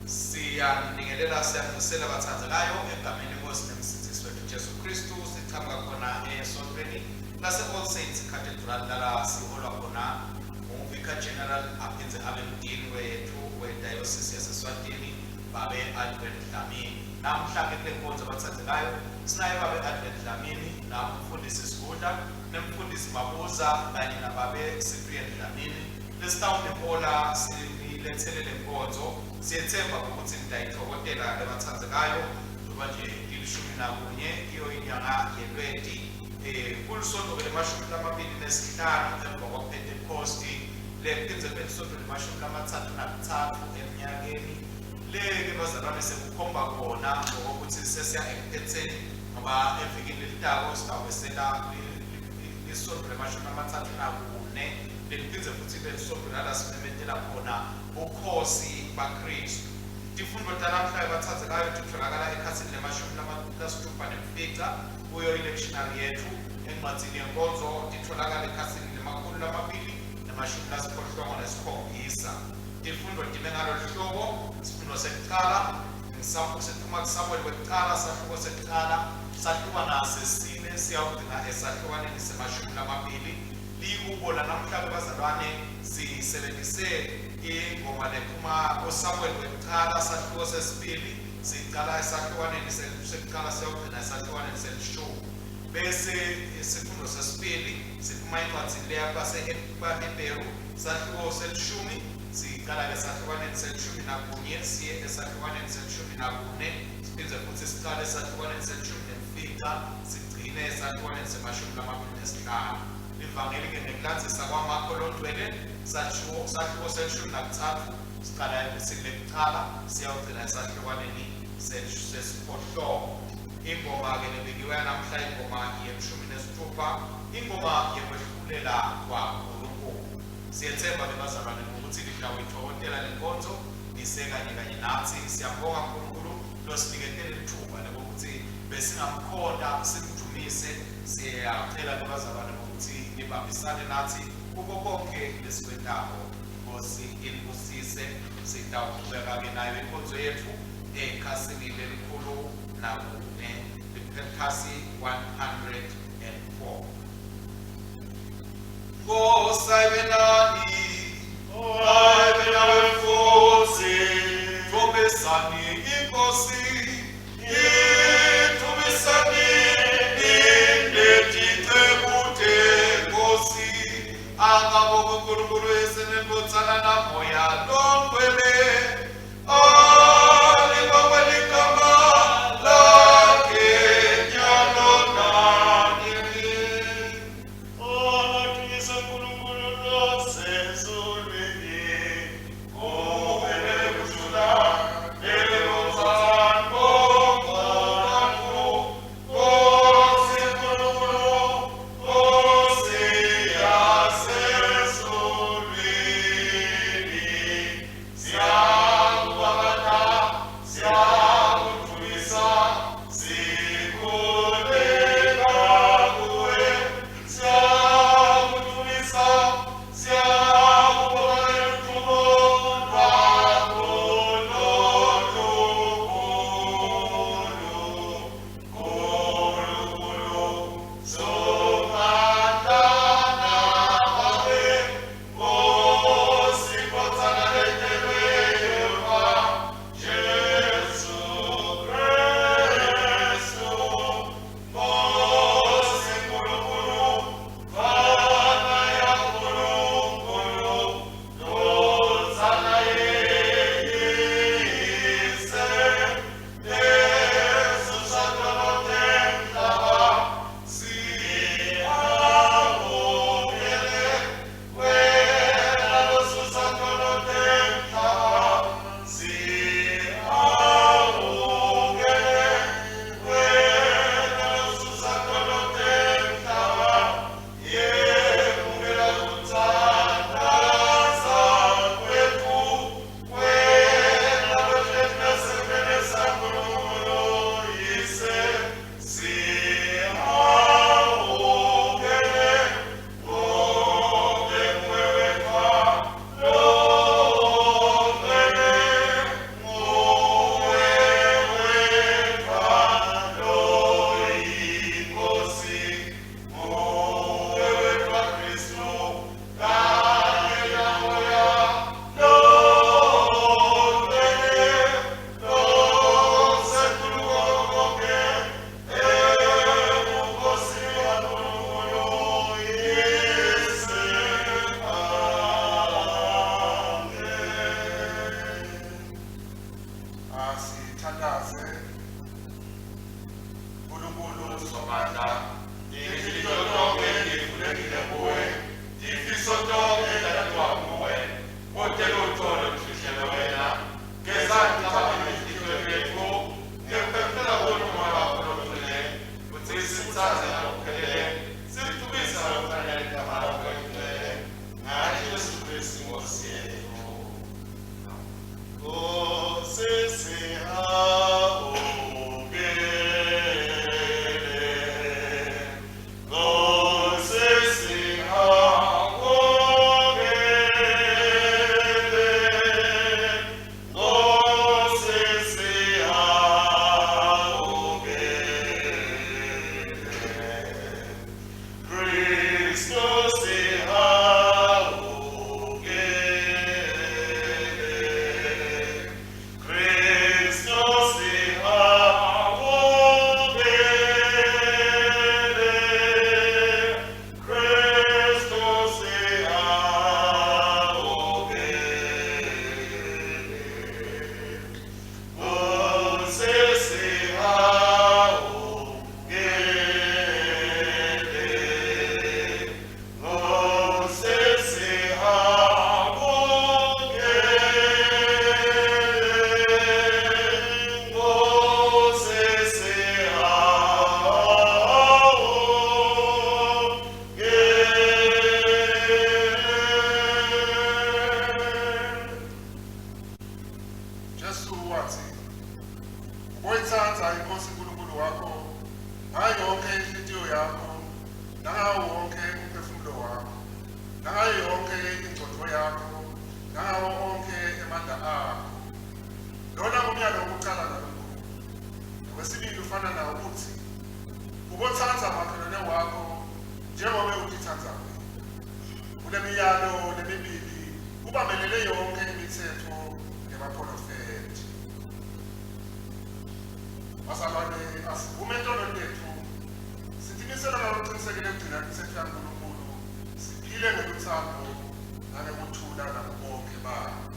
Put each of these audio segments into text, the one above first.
Siyabingelela siyabusela abathandekayo egameni lenkosi nemsindisi wethu Jesu Kristu. Siqhamuka khona esontweni lase-All Saints Cathedral la siholwa khona uVicar General aphindze abe umdini wethu wedayosisi yaseSwatini babe Albert Dlamini. Namhlanje kule nkonzo abathandekayo sinaye babe Albert Dlamini namfundisi Sigudla nemfundisi Mabuza kanye nababe Cyprian Dlamini. Lesitawude hola silethele le nkonzo siyethemba ukuthi nidayithokotela lebathandekayo ngoba nje ilishumi nakunye iyo inyanga ye-20 kulisonto lemashumi lamabili nesihlanu emva kwaPentecost lephindze belisonto lemashumi lamathathu nathathu eminyakeni leke bazalwane sekukhomba khona ngokuthi sesiya ekuphetheni ngoba evikini lelitako sitawubesela lisonto lemashumi lamathathu nakune leliphindze futhi belisonto lala simemetela khona ukhosi baKristu. Tifundo talamhlanje bathandekayo titholakala ekhasini lemashumi lasithupha nemfica kuyo electionary yethu encwadzini yenkonzo titholakala ekhasini lemakhulu lamabili nemashumi lasiphohlongo nesikhombisa. Tifundo time ngalolu hlobo isifundo sekuqala siphuma kuSamuel wekuqala sahluko sekuqala sahluka nasesine siyawugcina esahlukaneni semashumi lamabili. Likubo lanamhlanje bazalwane sisebenzise ingoma lephuma kuSamuel wekuqala sahluko sesibili siqala esahlukaneni sekuqala siyawugcina esahlukaneni selishumi. Bese isifundo sesibili siphuma encwadzini leyabaseHebheru sahluko selishumi siqala esahlukaneni selishumi nakunye siye esahlukaneni selishumi nakune siphindze futhi siqale esahlukaneni selishumi nemfica sigcine esahlukaneni semashumi lamabili nesihlanu. Ivangeli ke ngekulandzisa kwamakholondwele sahluko selishumi nakuthathu siqala silekuqala siyawugcina esahlukaneni sesiphohlongo. Ingoma ke lebekiweyo namhla ingoma yeshumi nesithupha ingoma yekwehlulela kwaNkulunkulu. Siyethemba ke bazalwane ukuthi lidawuyithokotela lenkonzo nisekanye kanye nathi. Siyabonga uNkulunkulu losiniketele ithuba lokuthi besingamkhonda simdumise. Siyacela ke bazalwane ukuthi nibambisane nathi kuko konke lesikwendako. Nkosi inibusise. Sitawuqhubeka ke nayo inkonzo yethu ekhasini lelikhulu nakune likhasi 104. Nkosi ayibe nani, ayibe nawe futhi. Thokozani inkosi, thokozani akabonga uNkulunkulu esenebotsana namoya longcwele alibonga ligama lakhe nyalo nanini. Adunyiswe uNkulunkulu losezulwini uvele kuthula lelozana bongobantu Nkosi uNkulunkulu Nkosi yasezulwini. kule miyalo lemibili kubamelele yonke imithetho yamaprofethi. Bazalwane, asivume intono lethu sitimisele nokuqinisekile ukugcina imithetho kaNkulunkulu, siphile ngokuthando nangokuthula nabo bonke babo.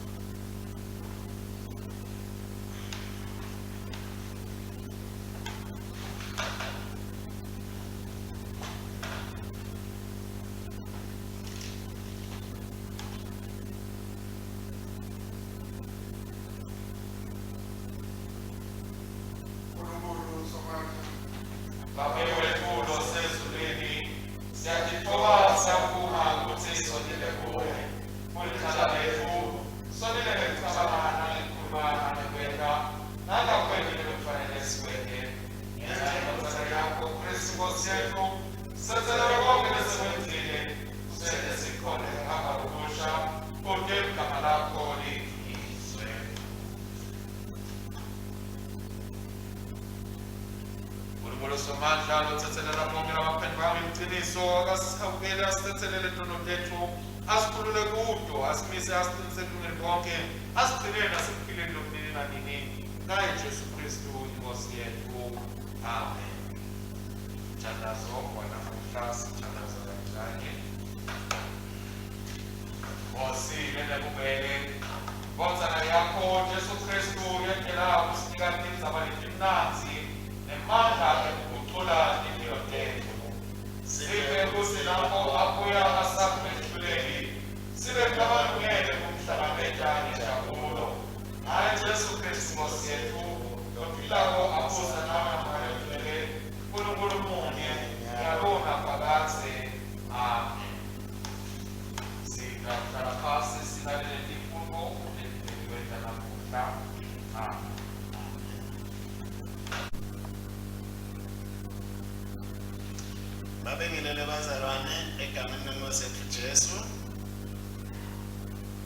Babengilele bazalwane egameni lenkosi Jesu.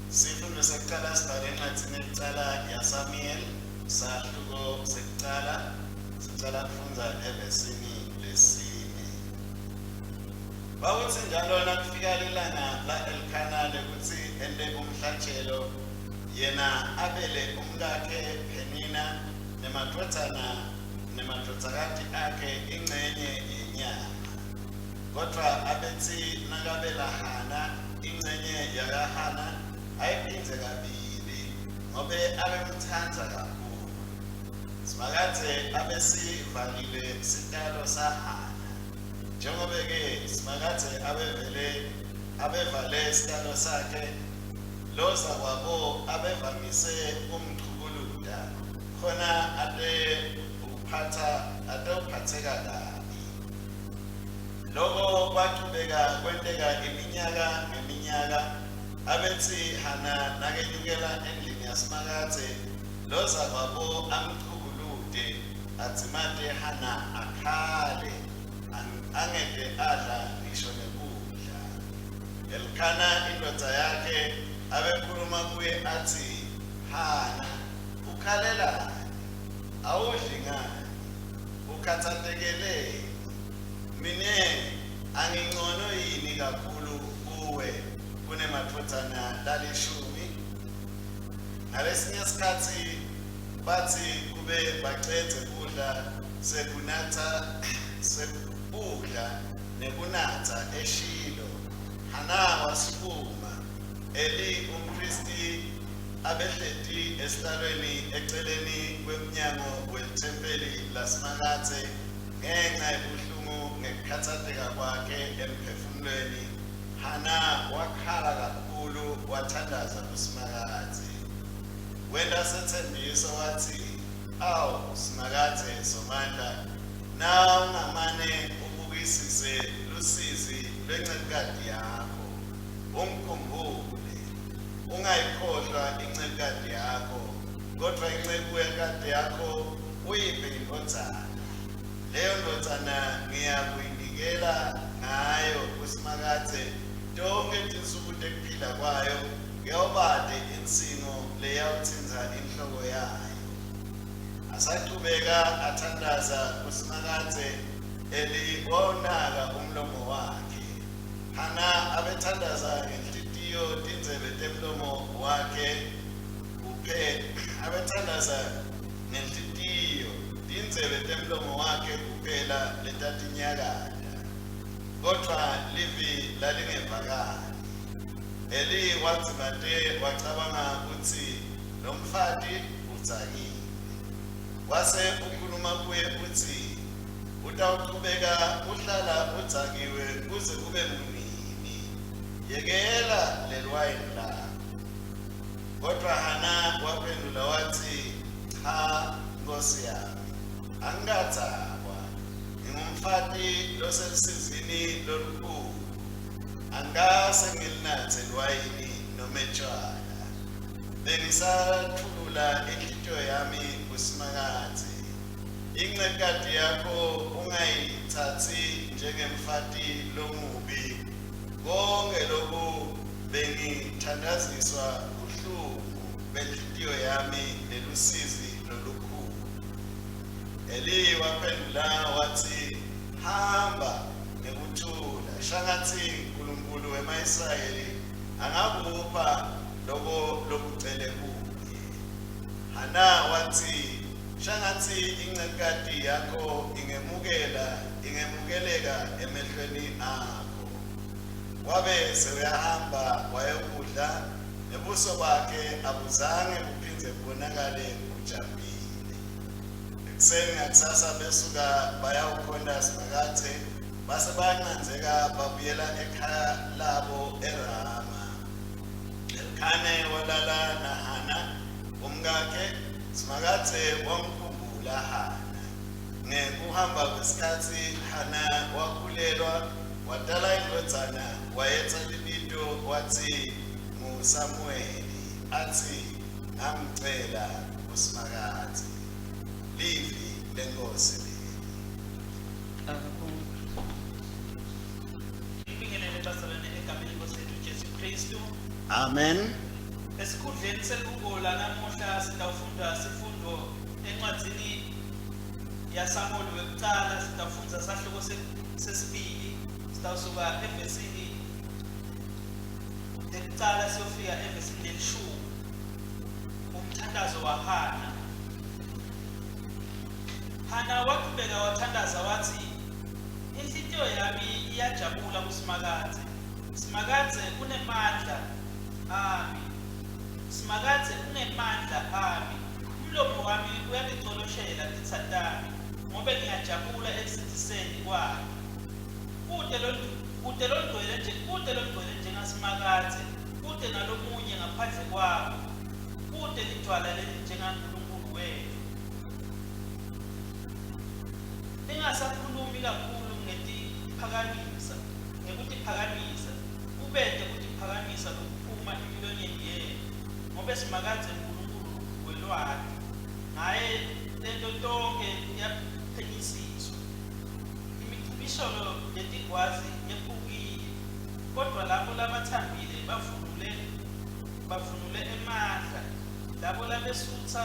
Sifundo sekuqala sibhale encwadini yokuqala yaSamuel, sahluko sekuqala sicala kufunda evesini lesine. Bawuthi njalo nakufika ilanga la Elkana ukuthi ende umhlatshelo yena abele umkakhe Phenina nemadodakazi akhe ingxenye yenyama. Kodwa abethi nakabela Hana ingxenye yakaHana ayiphinze kabili ngobe abemthanda kakhulu. Simakathe abesivalile isitalo saHana. Njengoba-ke simakathe abevale isitalo sakhe, loza kwabo abevamise umchukuluda khona ade uphatheka kabi. Lokho kwaqhubeka kwenteka iminyaka ngeminyaka. Abethi Hana nakenyukela endlini yasimakathe, loza kwabo amchukulude athi manje Hana akhale angeke adla ngisho nekudla. Elkana indoda yakhe abekhuluma kuye athi, Hana, ukhalelani? Awudli ngani? Ukhathatekele? Mine angingcono yini kakhulu kuwe kunemadodana lalishumi? Ngalesinye isikhathi bathi kube baqede kudla sekudla nekunatha eShilo, Hana wasukuma. Eli umpristi abehleti esihlalweni eceleni kwemnyango welithempeli lasimakathe ngenxa yobuhlungu ngekukhathatheka kwakhe emphefumulweni. Hana wakhala kakhulu wathandaza kusimakathe. Wenda sethembiso wathi, awu simakathe Somandla, na ungamane ubukisise lusizi lwencekukadi yakho, umkhumbule, ungayikhohlwa incekukadi yakho, kodwa inceku yakade yakho uyiphe indodzana. Leyo ndodzana ngiyakuyinikela ngayo kusimakathe tonke tinsuku tekuphila kwayo, ngiyobade insingo leyawuthinza inhloko yayo. Asaqhubeka athandaza kusimakathe, eli wawunaka umlomo wakhe. Hana abethandaza lalingevakali. Eli wathi manje wacabanga ukuthi lo mfati udzakile. Wase ukhuluma kuye uthi utawuqhubeka uhlala udzakiwe kuze kube nini. Yekela lelwayini lakho. Kodwa Hana waphendula wathi, cha Nkosi yami, angikadzakwa. Ngingumfati loselusizini lolukhulu. Angase ngilinathe lwayini noma etshwala. Bengisathulula inhliziyo yami kuSimakade. Incekati yakho ungayithathi njengemfati lomubi. Konke lokhu bengithandaziswa buhlungu benhliziyo yami nelusizi lolukhulu. Eli waphendula wathi, hamba ngekuthula, shangathi uNkulunkulu wema-Israyeli angakupha lokho lokucele kuye. Hana wathi, shangathi incekati yakho ingemukeleka emehlweni akho. Wabe sewuyahamba wayokudla, nebuso bakhe abuzange buphinde kubonakale bujabulile. Ekuseni ngakusasa besuka bayawukhonza Simakade, base bayananzeka babuyela ekhaya labo eRama. Elkane walala na Hana umkakhe. Simakade wamkhumbula Hana. Ngekuhamba kwesikhathi Hana wakhulelwa, wadala indodana, wayetha libizo wathi nguSamueli. Athi ngamcela uSimakade. Livi lenkosi le. Amen. Esikhundleni selibhuko namuhla sitawufunda sifundo encwadzini yaSamuel wekucala. Sitawufunda sahloko sesibili, sitawusuka evesini lekucala siyofika evesini lelishumi. Umthandazo waHana. Hana waqhubeka wathandaza wathi, inhliziyo yami iyajabula kuSimakade. Simakade unemandla ami. Simakade unemandla ami. Umlomo wami uyangicoloshela ngithandani, ngoba ngiyajabula ekusindiseni kwakhe. Kude londwele njengaSimakade, kude nalomunye ngaphandle kwakho, kude lidwala leli njengaNkulunkulu wethu. Ningasakhulumi kakhulu ngekutiphakamisa, ubede kutiphakamisa lokuphuma emilonyeni yenu, ngoba Simakade uNkulunkulu welwandle, ngaye lento tonke yaphenyisiswa. Imicibisholo yetigwazi yephukile, kodwa labo labathambile bavunule emandla. Labo lababesutha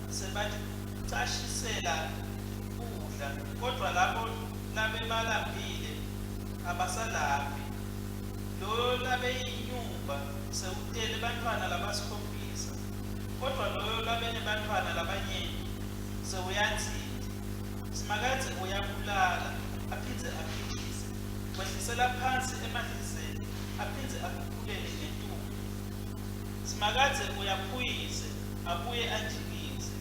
sebacashisela ukudla, kodwa labo labebalambile abasalambi. Lo labeyinyumba sewutele bantwana labasikhombisa, kodwa loyo labenebantwana labanyenti sewuyanzitha. Simakade uyabulala aphindze aphilise, wehlisela phansi emadlizeni aphindze akhuphulele ngentumbi. Simakade uyaphuyise abuye anjikise,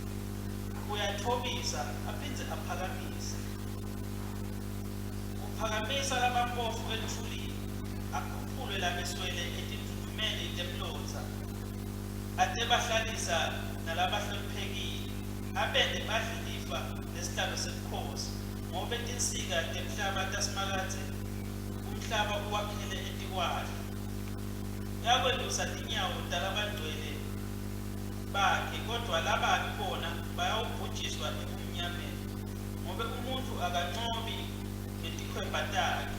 uyathobisa aphindze aphakamise. Uphakamisa labampofu ethulini, akhuphule labeswele etindundumeni temlotha. Ate bahlalisa nalabahloniphekile, abende badlilifa nesihlalo sebukhosi, ngoba tinsika temhlaba taSimakade umhlaba uwakhele etikwakhe. Yakwelusa tinyawo talabangcwele bakhe, kodwa lababi bona bayawubhujiswa ebumnyameni, ngoba umuntu akancobi ngetikhwepha takhe.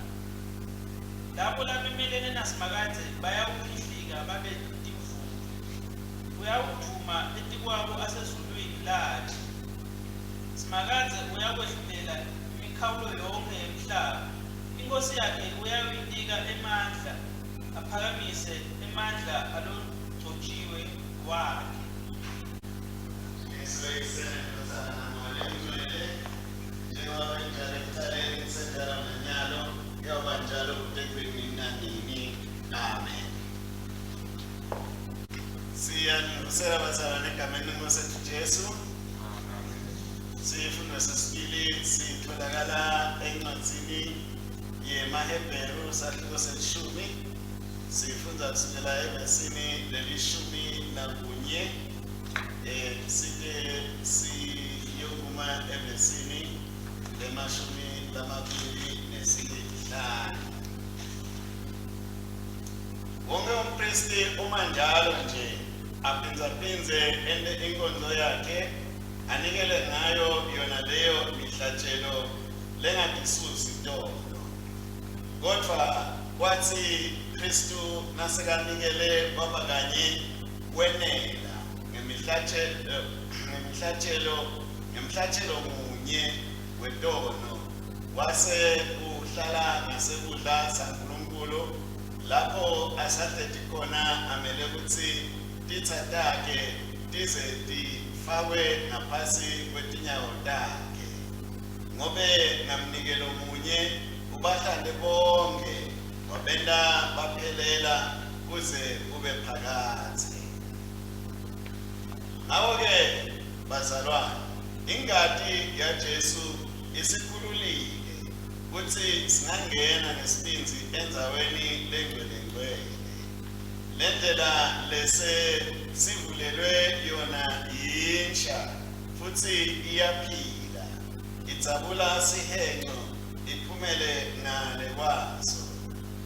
Labo labemelene naSimakade bayawuphihlika babe timvula. Uyawuduma etikwabo asezulwini lakhe. Simakade uyakwehlulela imikhawulo yonke yemhlaba. Inkosi yakhe uyayinika emandla, aphakamise emandla alogcotshiwe wakhe. njengoba njalo ekuqaleni kusenjalo nanyalo kuyoba njalo kude kube nini nanini. Amen. Siyanibusela bazalwane egameni lenkosi yethu Jesu. Sifundo sesibili sitholakala encwadzini yeMahebheru sahluko selishumi. Sifunda kusukela evesini lelishumi nakunye. Sike siyokuma evesini lemashumi lamabili nesihlanu. Wonke umpristi uma njalo nje aphinzaphinze inkonzo yakhe anikele ngayo yona leyo mihlatshelo lengadisusi tolo. Kodwa kwathi Kristu nasekanikele kwaba kanye wenela ngemihlatshelo munye wetono wase uhlala ngasekudla saNkulunkulu lapho asathethi khona amele ukuthi titsa takhe tize tifakwe ngaphasi kwetinyawo takhe. Ngobe ngamnikelo munye ubahlande bonke wabenta baphelela kuze kube phakathi. Ngakho-ke bazalwane, ingadi yaJesu isikhululile ukuthi singangena ngesibinzi endzaweni lengcwelengcwele. Lendlela lese sivulelwe yona yinsha futhi iyaphila, idzabula sihenqo iphumele ngale kwaso.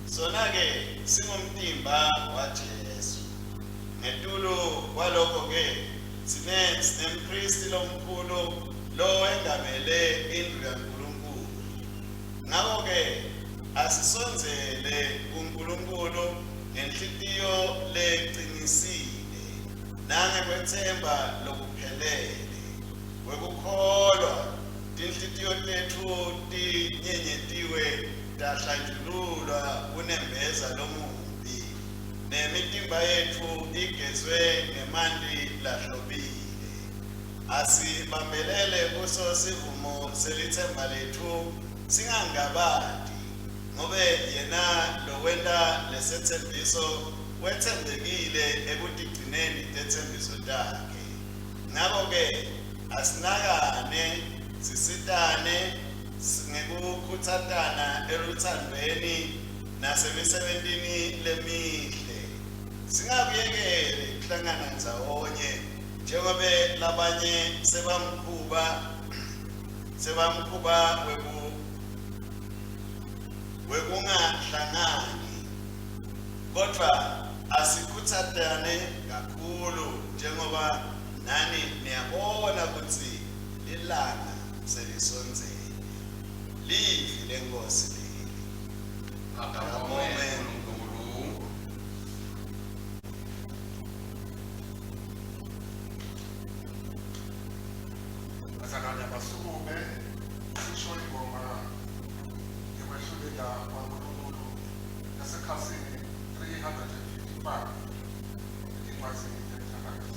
Sona-ke singumtimba waJesu. Ngetulo kwalokho-ke sinempristi lomkhulu lo engamele indlu kaNkulunkulu. Ngakho-ke asisonzele kuNkulunkulu ngenhlitiyo leqinisile nangekwethemba lokuphelele. Wekukholwa tinhlitiyo tethu tinyenyetiwe tahlanjululwa kunembeza lomubi, nemitimba yethu igezwe ngemanti lahlobile. Asibambelele kuso sivumo selithemba lethu singangabadi, ngobe yena lowenta lesethembiso wethembekile ekutigcineni tethembiso takhe. Ngakho-ke asinakane sisitane ngekukhutsatana eluthandweni nasemisebentini lemihle. Singakuyekeli kuhlangana ndzawonye njengobe labanye sebamkhuba wekungahlangani. Kodwa asikhutsatane kakhulu njengoba nani niyabona kutsi ilanga selisonzele. Livi lenkosi leli. Amen. Bazalwane abasukume sisho ingoma yokwahlulela kwaNkulunkulu yasekhasini 355 incwadzini yemthakathi.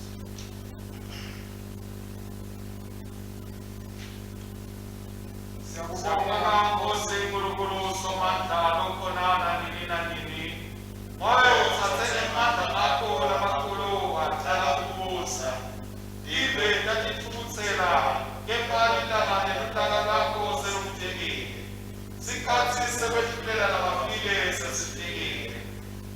Siyakubonga Nkosi Nkulunkulu Somandla lokhonana nini nanini. Moyo uthathe emandla akho lamakhulu wadala kubusa. Ibe tatithukutsela kepha ilanga nelutaka lakho selumtekile. Sikhathi sekwehlulela labafile sesifikile.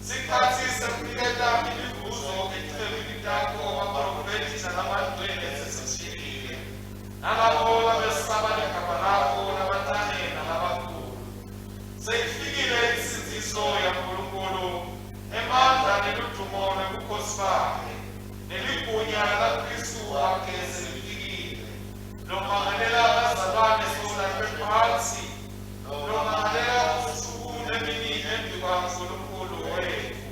Sikhathi sekuniketa imivuzo ekuhlelweni takho waprofethi nalamadwele sesifikile. Nalabo labesaba legama lakho labancane nalabakhulu. Seyifikile insinziso yaNkulunkulu, emandla neludumo nebukhosi bakhe, neligunya laKristu wakhe selifikile. Lomangalela abazalwane solalwe phansi, lomangalela usuku nemini embi kwaNkulunkulu wethu.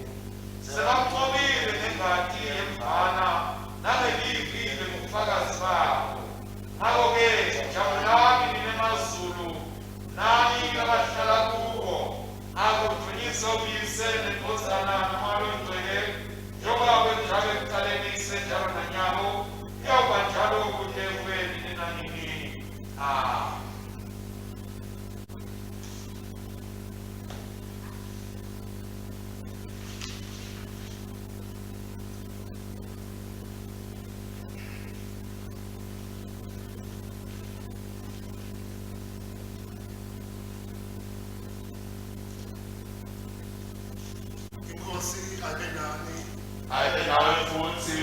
Sebamthobile ngengadi yemvana nangelivile ngobufakazi bakho. Ngakho-ke jabulani ninemazulu nani labahlala kuwo. Ngakudumisa uyise nendodana namalondwele njengoba kwenjalo ekuqaleni isenjalo nanyalo kuyoba njalo kude kube nini nanini. Amen. Inkosi abe nani. abe nawe futhi.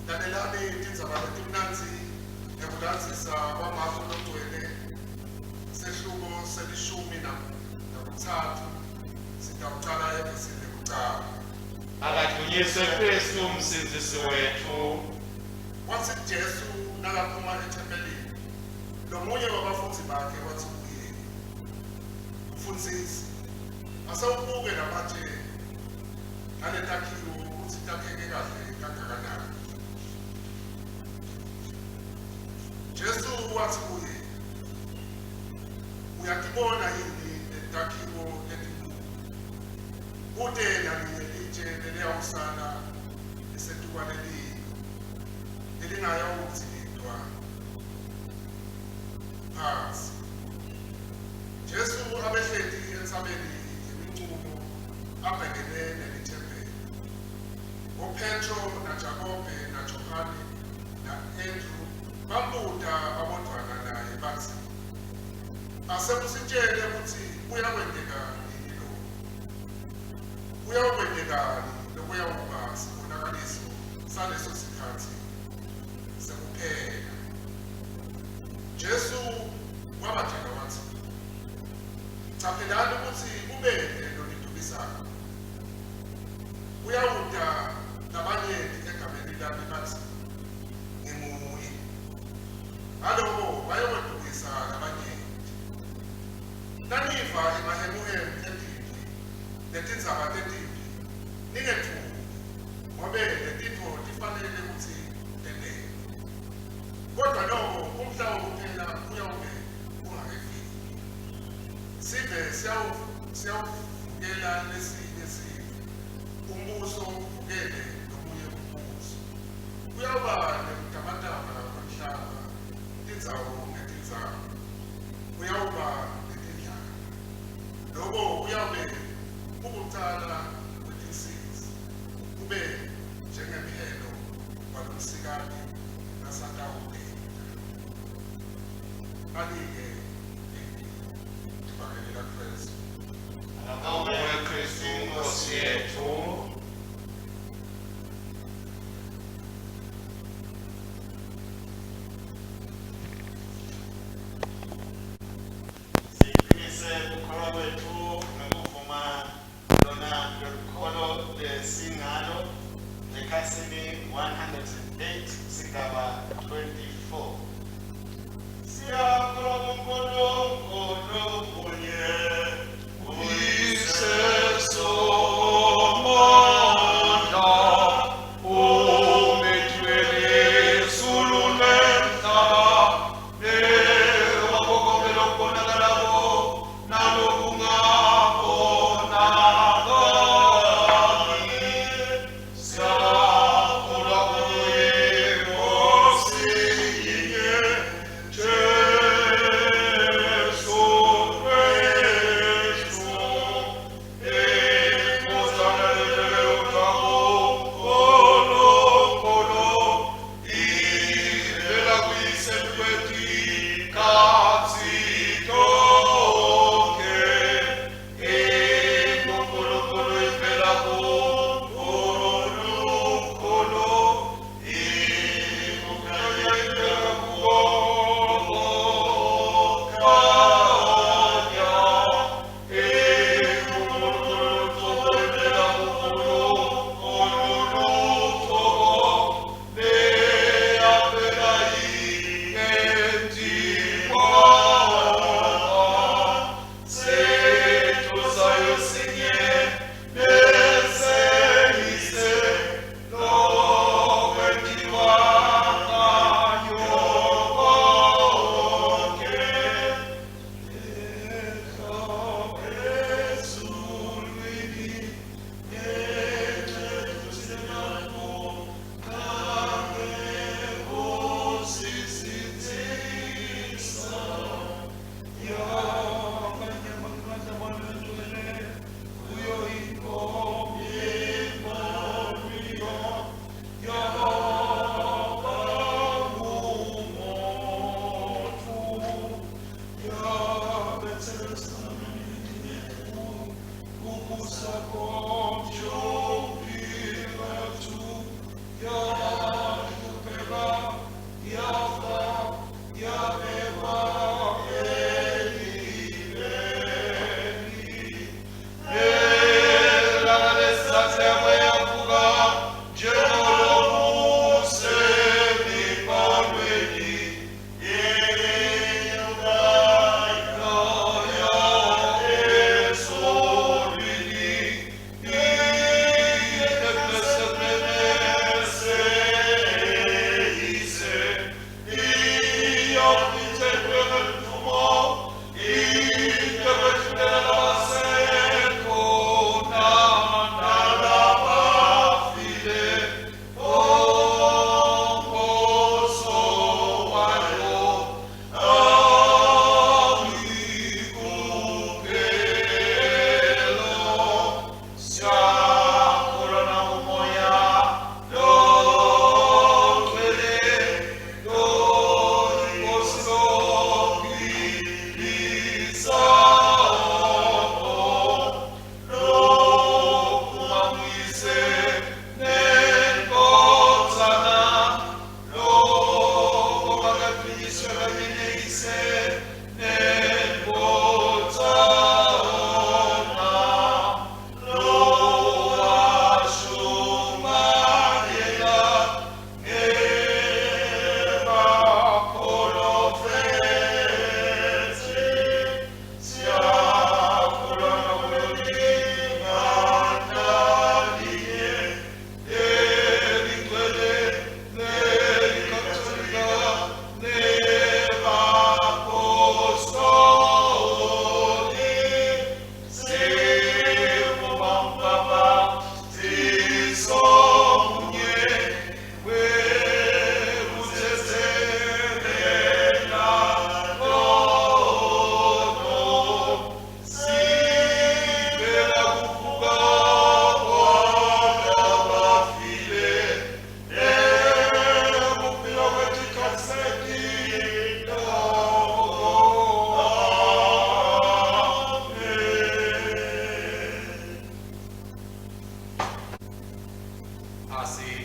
Lalelani tindzaba letimnandzi ngekulandzisa kwamafu logcwele sehluko selishumi nakutsatfu sitawucala evesini lekucala. Akadunyiswe Kristu umsindisi wethu. Watsi Jesu nakaphuma ethempelini lomunye wabafundzi bakhe watsi kuye, mfundzi, asawubuke lamanje naletakhiwo kutsi takheke kahle kangakanani. Jesu watsi kuye, uyatibona yini letakhiwo letinkhulu? Kute nalinye litshe leliyawusala lisetukwanelini elingayawudzilidwa phansi. Jesu abehleli entsabeni yemincumo abhekene nelithempeli. UPetro naJakobe naJohane na-Andrew bambuta abodwana naye bathi, asekusitshele ukuthi kuyakwendeka nini lokhu? Kuyakwendekani lokuyawuba sibonakaliso saleso sikhathi sekuphela? Jesu wabatshela wathi, caphelani ukuthi kubele lolidukisayo. Uyawuda labanyenti egameni lami bathi, ngimuye. Ngalokho bayawedukisa labanyenti. Naniva emahemuhemu etimbi netindzaba tetimbi, ningethuki, ngobe letintfo tifanele ukuthi tenteke. Kodwa noko umhlaba kuphela uyawube ungakefiki. Sive siyawuvukela lesinye sive, umbuso uvukele nomunye umbuso. Kuyawuba nemitamatama kwemhlaba, tindzawo ngetindzawo. Kuyawuba netindlala. Loko kuyawube kukucala kwetinsizi, kube njengemphelo kwalomsikati nasatawulela. Bali-ke tibakelela Kristu. Akabonge Kristu Nkosi yethu. Siqinise ukukholwa kwethu ngokuvuma lona lolukholo lesingalo ekhasini 108 sigaba 24. Siyakholwa kuNkulunkulu munye, Isesomandla, umethwele sulumenta, newakokobela okubonakalako nalokungabonakali. Siyakholwa kuye Nkosi yinye, Jesu Kristu, iNkosana eleleuthako Nkulunkulu, ivela kuyise kwetikhathi tonke. INkulunkulu ivela kuNkulunkulu, iNkulunkulu ivela kuwo khanya. INkulunkulu ivela kuNkulunkulu leyavela yingenziwa. Sethu sayo sinye neseyise lokwenziwa ngayo konke. Ezulwini ngethuselano kangekusisithisa. Kubusa komsho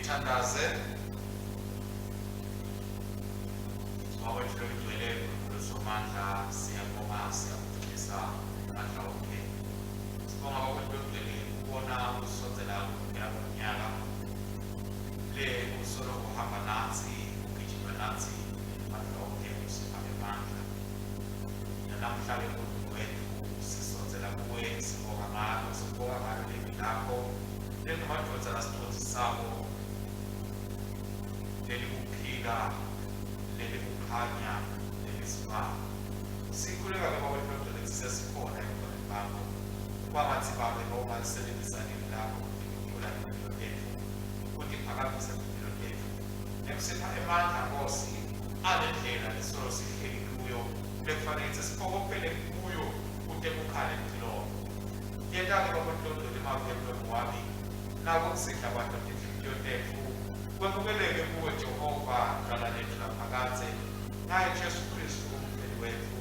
nithandaze Mawethu lokugcwele losomandla siyabonga siyabudisa amandla onke. Sibonga mawethu lokugcwele ukubona usonzela kuphela konyaka. Le usolo uhamba nathi ugijima nathi amandla onke usipha amandla. Namhlanje wethu sisonzela kuwe sibonga ngalo leli lakho. Lengamadodana asithokozisako leli kuphila leli kukhanya leli sibaba sikhuleka ke mawethu lokugcwele sesikhona emhlabeni bakho kwangathi babe ngokusebenzisana lakho ukuthola impilo yethu ukuthi phakamise impilo yethu nekusipha amandla Nkosi alendlela lesolo sihleli kuyo bekufanele siphokophele kuyo kude kukhale impilo yethu ke mawethu lokugcwele emaveni wami nako kusidla abantu impilo yethu kwemukeleke kuwe Jehova njalo lethu laphakade naye Jesu Kristu umpheli wethu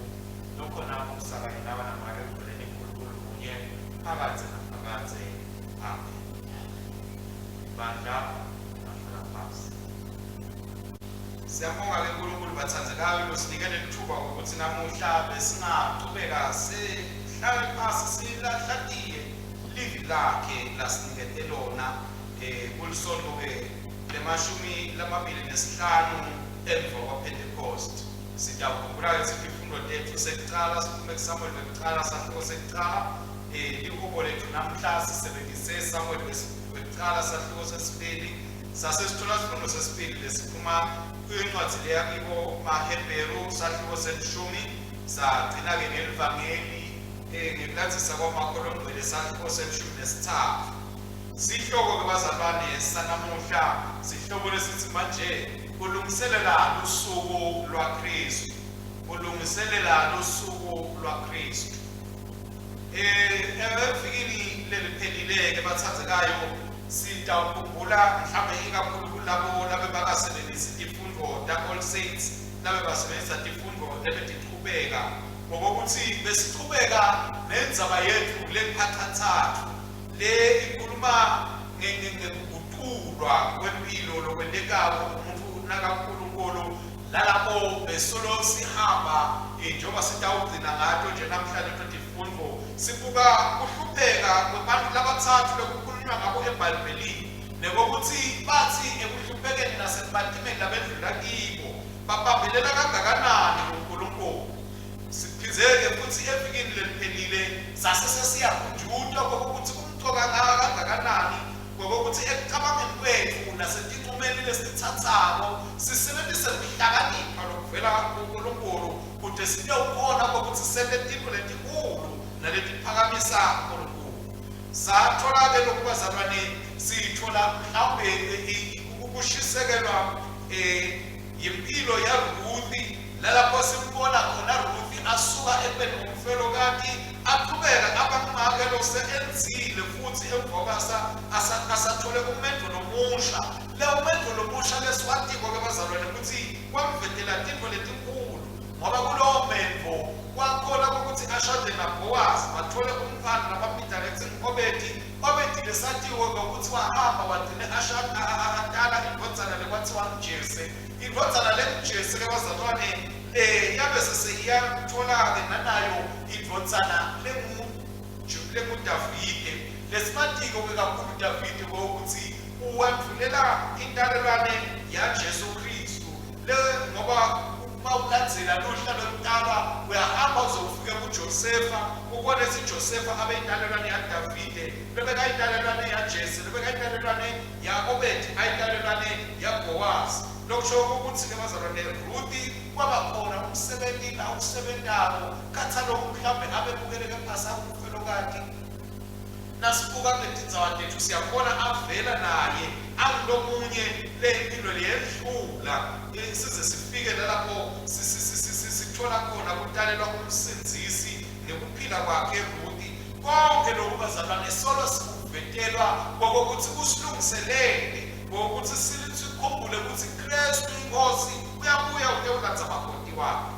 lokho nabo kusakanye nawe namake ukholeni uNkulunkulu kunye phakade naphakade amen bandla nahlala phansi siyabonga ke uNkulunkulu bathandzekayo losinikele ithuba ukuthi namuhla besingaqhubeka sihlale phansi silahlatiye livi lakhe lasinikete lona kulisonto ke lemashumi lamabili nesihlanu emva kwaPentecost siyakhumbula izifundo zethu sekuqala siphume kuSamuel wekuqala sahluko sekuqala ihubo lethu namhla sisebenzise Samuel wekuqala sahluko sesibili sasesithola isifundo sesibili lesiphuma kwincwadi leya kibo maHebheru sahluko seshumi sagcina ke ngelivangeli ngeplatsisa kwamakholomveli sahluko seshumi nesithathu sihloko ke bazalwane sanamuhla sihloko lesithi manje ulungiselela usuku lwaKristu ulungiselela usuku lwaKristu evikini leliphelileke bathandzekayo sitawukhumbula mhlawumbe ikakhulu kulabo labebakasebenzisa izifundo ta-All Saints labebasebenzisa izifundo lebetiqhubeka ngokuthi besiqhubeka nendzaba yethu lephathathathu le ikhuluma ngekuguqulwa kwempilo lokwendekako umuntu nakaNkulunkulu lalapho besolo sihamba njengoba sitawugcina ngato nje namhlanje izifundo sibuka kuhlupheka kwabantu labathathu lokukhulunywa ngabo eBhayibhelini nekokuthi bathi ekuhluphekeni nasematimeni labendlula kibo babambelela kangakanani uNkulunkulu siphizeke futhi evikini leliphelile sasesesiyakhunjutwa kokuthi umthoka kangakanani ngokuthi ekucabangeni kwethu nasetinqumeni lesithathako sisebenzise ukuhlakanipha lokuvela kuNkulunkulu kude siyobona ukuthi seletipho letinkulu naletiphakamisha uNkulunkulu sathola ke lokubazalwane sithola mhlawumbe ukushisekelwa impilo yaRuthi lalapho simbona khona Ruthi asuka ekubeni umfelokati aqhubeka abamake lokusenzile futhi emvokasa asathole umendo nomusha le umendo nomusha lesiwatiko ke bazalwane ukuthi kwamvetela into letinkulu ngoba kulowo mendo kwakhona ukuthi ashade naBoaz bathole umfana nabapita lethi Obedi lesatiwe ngokuthi wahamba wadine ashada adala indvodzana lekwathiwa uJese indvodzana leJese ke bazalwane yabe sesiyathola-ke nanayo indvodzana lenguDavide lesimatiko-ke kakhulu uDavide ngokuthi uwandlulela intalelwane yaJesu Kristu ngoba uma ulandzela luhla lomntaba uyahamba uzofika kuJosefa ubone siJosefa abe intalelwane yaDavide lebeka intalelwane yaJese lebeka intalelwane yaObedi ayintalelwane yaBoaz lokusho ukuthi ke bazalwane Ruthi kwaba khona umsebenzi la usebentako kathaloko mhlambe abebukeleke phasa umfelokati nasibuka kulendzawo lethu siyabona avela naye angilomunye lempilo leyedlula size sifike lapho sithola khona kutalelwa umsindisi nekuphila kwakhe Ruthi konke lokhu bazalwane solo sikuvetelwa ngokuthi usilungiselele ngokuthi sikhumbule ukuthi Kristu inkosi uyabuya uyolandza amakoti wakhe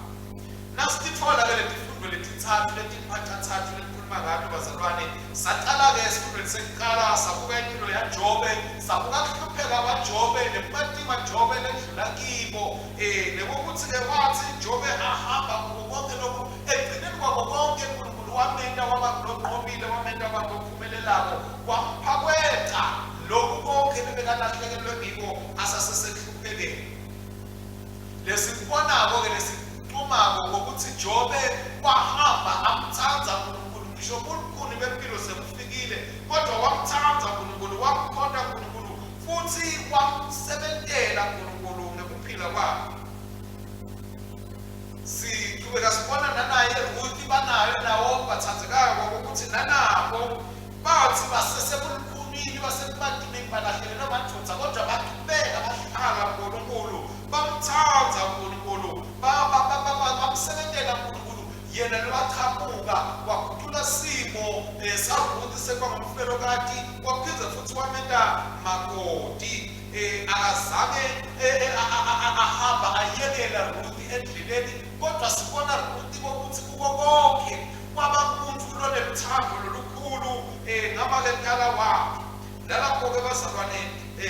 nasitithola ke letifundo letithathu letiphathathathu sikhuluma ngayo bazalwane, saqala-ke esifundweni sekuqala sabuka impilo yaJobe, sabuka kuhlupheka kwaJobe nematima Jobe ledlula kibo, nebokuthi-ke wathi Jobe ahamba kuko konke lokhu, ekugcineni kwako konke uNkulunkulu wamenda waba ngonqobile, wamenda waba ngophumelelayo, wampha kweqa lokhu konke bebekalahlekelwe ngiko asasesekuhluphekeni. Lesikubonako-ke lesiqhumako ngokuthi Jobe wahamba amthanza uNkulunkulu, ngisho ubukhuni bempilo sebufikile, kodwa wamthanza uNkulunkulu, wamkhonza uNkulunkulu, futhi wamsebentela uNkulunkulu ngekuphila kwakhe. Siqhubeka sibona nanaye Ruthi banayo nawo bathandzekayo ngokuthi nanabo bathi basesebulukhunini, basebadimeni, balahlekelwe amadodana, kodwa baqhubeka bahlala uNkulunkulu, bamthanza uNkulunkulu, bamsebentela uNkulunkulu. Yena lowaqhamuka waguqula isimo saRuthi sekwangumfelokati, waphinde futhi wamenda makoti, akazange ahamba ayekela Ruthi endleleni, kodwa sibona Ruthi ukuthi kuko konke kwaba umuntu lonemthando lolukhulu ngama-ke mdala wakhe. Nalapho-ke bazalwane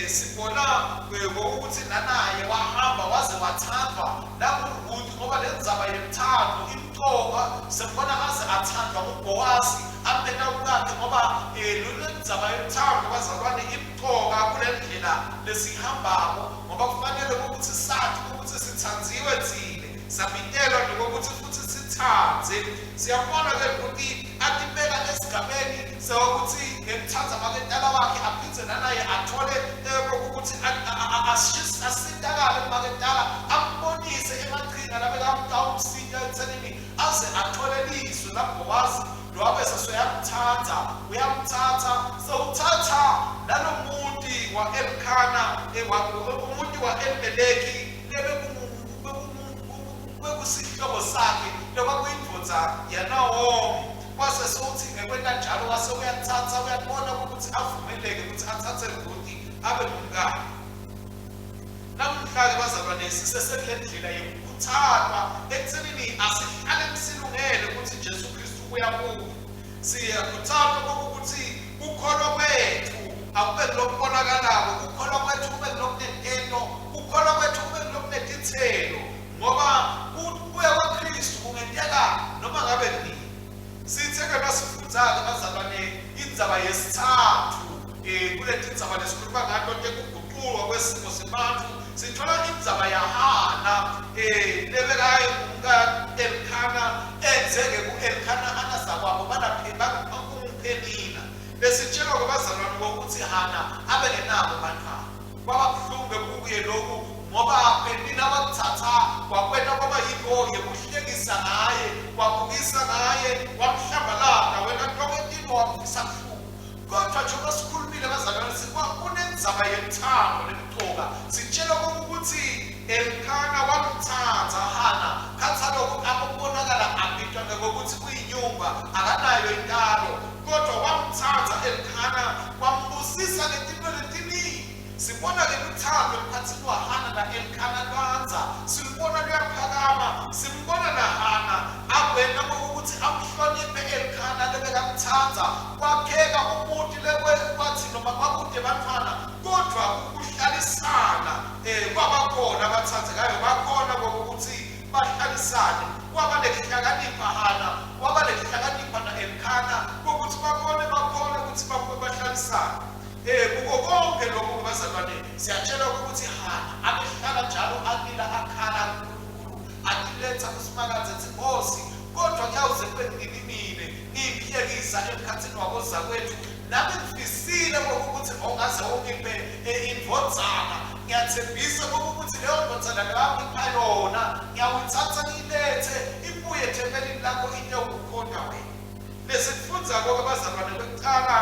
sibona ngokuthi nanaye wahamba waze wathandwa nakuRuthi, ngoba le ndzaba yemthando imqoka, sibona aze athandwa nguBowazi amphetha ukakhe, ngoba le ndzaba yemthando bazalwane imqoka kule ndlela lesihambako, ngoba kufanele ukuthi sathi ukuthi sithandziwe thina, sabitelwa nokuthi futhi sithandze. Siyabona-ke ukuthi atibeka esigabeni sokuthi ngemthanza makendala wakhe aphindze nanaye athole ukuthi asindakale makendala, ambonise emaqhinga labekamtawumsinda ekuthenini aze athole liso laBowazi lwabe sesuyamthatha, uyamthatha, sewuthatha nalomuntu wa-Elkana, umuntu wa-Elimeleki bekusihlobo sakhe lokwakuyindvodza yaNawomi. Kwase sokuthi ngekwenta njalo wase uyathatha, uyabona ukuthi avumeleke ukuthi athathe Ruthi abe ngumkakhe. Namhlanje bazalwane sisesele ndlela yokuthathwa ekuthenini asihlale silungele ukuthi Jesu Kristu uyabuya. Siyakuthathwa ukuthi ukholwa kwethu akube lokubonakalayo, ukholwa kwethu kube lokunento, ukholwa kwethu kube lokunetithelo, ngoba ukubuya kwaKristu kungenteka noma ngabe nini. Sithe-ke masifundza-ke bazalwane indzaba yesithathu kuleti ndzaba lesikhuluma ngayo tekuguqulwa kwesimo semantfu, sithola indzaba yaHana lebekayo kumka-Elkana, enzeke ku-Elkana anazakwabo bangumPhenina. Lesitshelwa-ke bazalwane ngokuthi Hana abengenabo bantwana, kwababuhlungu kuye lokhu, ngoba Phenina wakuthatha wakwenta kwaba yinto yekuhlekisa ngaye, wabukisa ngaye, wamhlambalaza, wena ntonke intimo wamfisa buhlungu. Kodwa njengoba sikhulumile bazalwane, kunendzaba yemthando lemqoka. Sitshela ukuthi Elkana wamthanza Hana, khatha lokhu akubonakala abitwa ngokuthi kuyinyumba, akanayo intalo, kodwa wamthanza Elkana, wambusisa ngezinto letiningi. Sibona-ke uthando emkhathini waHana na-Elkana lwanza, silubona luyaphakama, simbona naHana agwena kokuthi amhloniphe Elkana lebekamthanza, kwakheka umuntu lekwathi noma kwakude bantwana, kodwa ukuhlalisana kwabakhona abathandzekayo, bakhona kokuthi bahlalisane, kwaba nekuhlakanipha Hana, kwaba nekuhlakanipha na-Elkana kokuthi bakhona ukuthi bahlalisane. Kuko konke lokho bazalwane siyatshelwa ukuthi Hana abehlala njalo alila akhala kuNkulunkulu, atiletha kusimakaze ethi Nkosi, kodwa kuyawuze kwengilimile ngiyiphiyekisa emkhathini wakozakwethu, nami ngifisile kokuthi ongaze ungiphe indvodzana, ngiyathembisa kokuthi leyo ndvodzana ngawangipha yona, ngiyawuyithatha ngiyilethe ibuye ethempelini lakho into yokukhonza wena. Lesifundza-ke bazalwane kwekuqala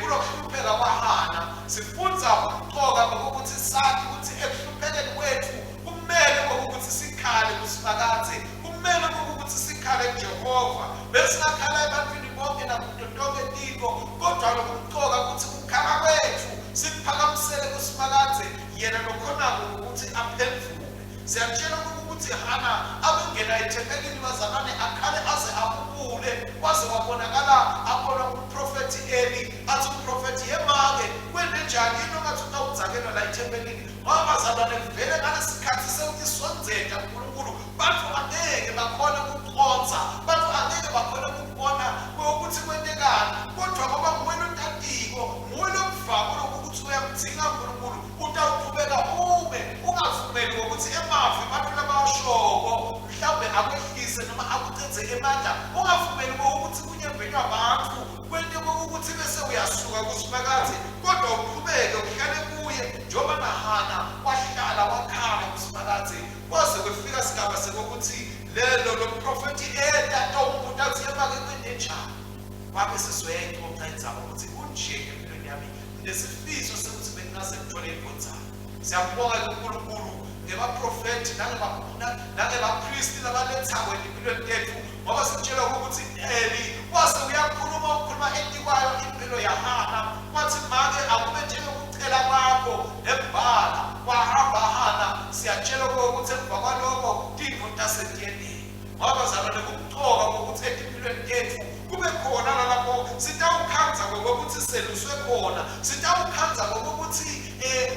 kulokuhlupheka kwaHana, sifundza ukuqoka kokuthi sathi ukuthi ekuhluphekeni kwethu kumele kokuthi sikhale kusimakaze, kumele kokuthi sikhale kuJehova. Besingakhala ebantwini bonke nakuto tonke tiko, kodwa lokuqoka ukuthi ukukhala kwethu sikuphakamisele kusimakaze, yena lokhonako ukuthi aphendvule. siyatshela ukuthi Hana abengena ethempelini bazalwane akhale aze abubule waze wabonakala abona umprofeti Eli athi umprofeti yemake kwende njani into ngathi utawudzakela la ethempelini ngoba bazalwane vele ngalesikhathi sewuthi sonzeka uNkulunkulu bantu angeke bakhona ukukhonza bantu angeke bakhona ukubona ukuthi kwentekani kodwa ngoba nguwena utatiko nguwena omvako ukuthi uyamdzinga uNkulunkulu utawuqhubeka ume ungavumeli ukuthi emavi abantu labashoko mhlawumbe akwehlise noma akuthethe emandla ungavumeli ukuthi kunyembelwe abantu kwente ukuthi bese uyasuka kuSifakazi kodwa uqhubeke uhlale kuye njengoba naHana wahlala wakhala kuSifakazi kwaze kwefika isigaba sokuthi lelo lomprofeti etata umuntu athi yemake kwende njani wabe seswethu omtayizama ukuthi kunje empilweni yami nesifiso sokuthi bengaze ngithole inkonzana siyabonga uNkulunkulu ngebaprofeti nangebapristi labalethako empilweni yethu ngoba sitshela ukuthi Eli wase uyakhuluma enikwayo impilo yaHana wathi make akube njengekucela kwakho nebhala wahamba Hana siyatshela ukuthi emva kwalokho tintfo tasetiyendeni ngoba bazalwane kukuxoka ukuthi empilweni yethu kube khona lapho sitawukhanza ngokuthi seluswe khona sitawukhanza ngokuthi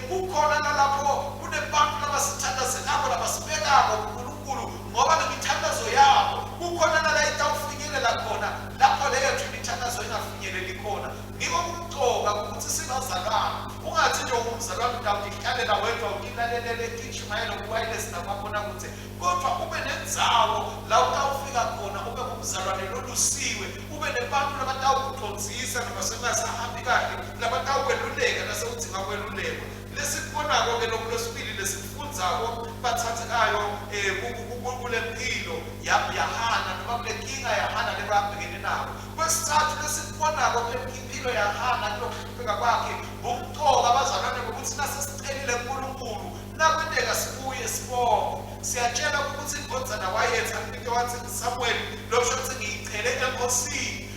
kukhona lapho kunebantu labasithandazelako labasibekako uNkulunkulu ngoba lemithandazo yabo kukhona la itawufinyelela khona lapho leyo imithandazo ingafinyeleli khona ngiko kukuxoka ukuthi sibazalwane ungathi nje umzalwane utawuhlalela wedwa ukilalelele kishumayelo kuwayilesi nakwabona ukuthi kodwa ube nendzawo la utawufika khona ube umzalwane lolusiwe ube nebantu labatawukuthonzisa nabasengasahambi kahle labatawukweluleka nasewudzinga kwelulekwa lesibonako-ke lokulesibili lesifundzako bathathekayo kule mpilo yaHana noma kule nkinga yaHana lebabhekene nabo kwesithathu lesibonako kule mpilo yaHana kulokuhlupheka kwakhe ukuxoka abazalwane ngokuthi nasesicelile uNkulunkulu nakwenteka sibuye sibonge siyatshela ukuthi inkonzana wayetha mpike wathi Samuel losho ukuthi ngiyicele enkosini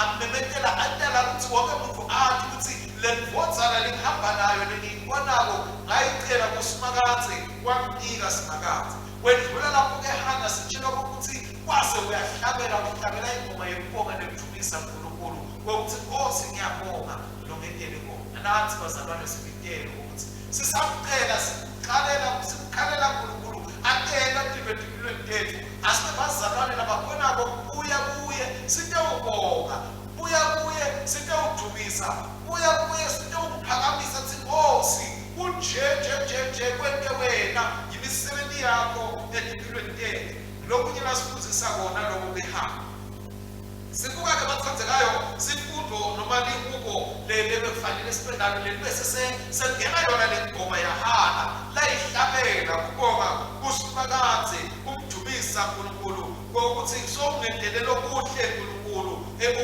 amemetela atela ukuthi wonke umuntu athi ukuthi le ndvodzana lengihamba nayo lengiyibonako ngayicela kuSifakazi wanginika Sifakazi wedlula lapho-ke Hana sitshela ukuthi kwase uyahlabela ingoma yokubonga nekuthumisa uNkulunkulu wokuthi Nkosi ngiyabonga longendele kona nathi bazalwane sibitele ukuthi sisamcela simkhalela uNkulunkulu atenda empilweni yethu asibe bazalwane labakhonako buya kuye sitewubonga buya kuye sitewudumisa buya kuye sitewuphakamisa thi Nkosi kunje kwente wena yimisebenzi yakho empilweni yethu lokunye lasifundisa kona lokho behamba sibuka-ke bathandzekayo sifundo noma lihubo lebekufanele sibe nalo bese sengena yona le ngoma yaHana layihlabela kubonga kuSifakazi kumdumisa uNkulunkulu kokuthi sokungendele lokuhle uNkulunkulu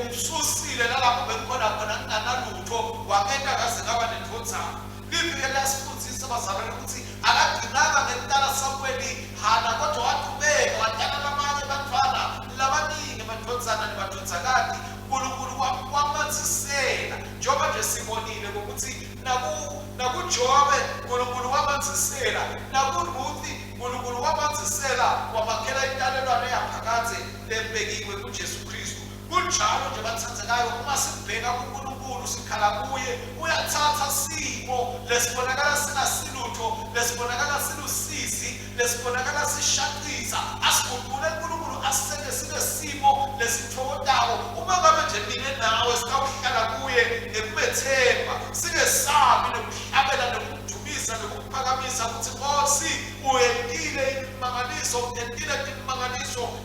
umsusile lalapho bekukhona khona kunganalutho wakenda kaze kaba nendvodzana livike lasifundisa bazalwane ukuthi akagcinanga ngentala Samueli Hana kodwa waqhubeka wadala lamanye bantwana labaningi amadvodzana nebadvodzakati uNkulunkulu wamanzisela njengoba nje sibonile ukuthi nakuJobe uNkulunkulu wamanzisela nakuRuthi uNkulunkulu wamanzisela wamakhela intalelwane yaphakade lembekiwe kuJesu Kristu kunjalo nje bathandzekayo uma sibheka kuNkulunkulu sikhala kuye uyathatha simo lesibonakala singasilutho lesibonakala silusisi lesibonakala sishaqisa asikhumbule uNkulunkulu asiseke sibe simo lesithokotako uma ngabe nje mina nawe sikawuhlala kuye ekubethemba singesabi nokuhlabela nokudumisa nokuphakamisa ukuthi Nkosi uyentile imangaliso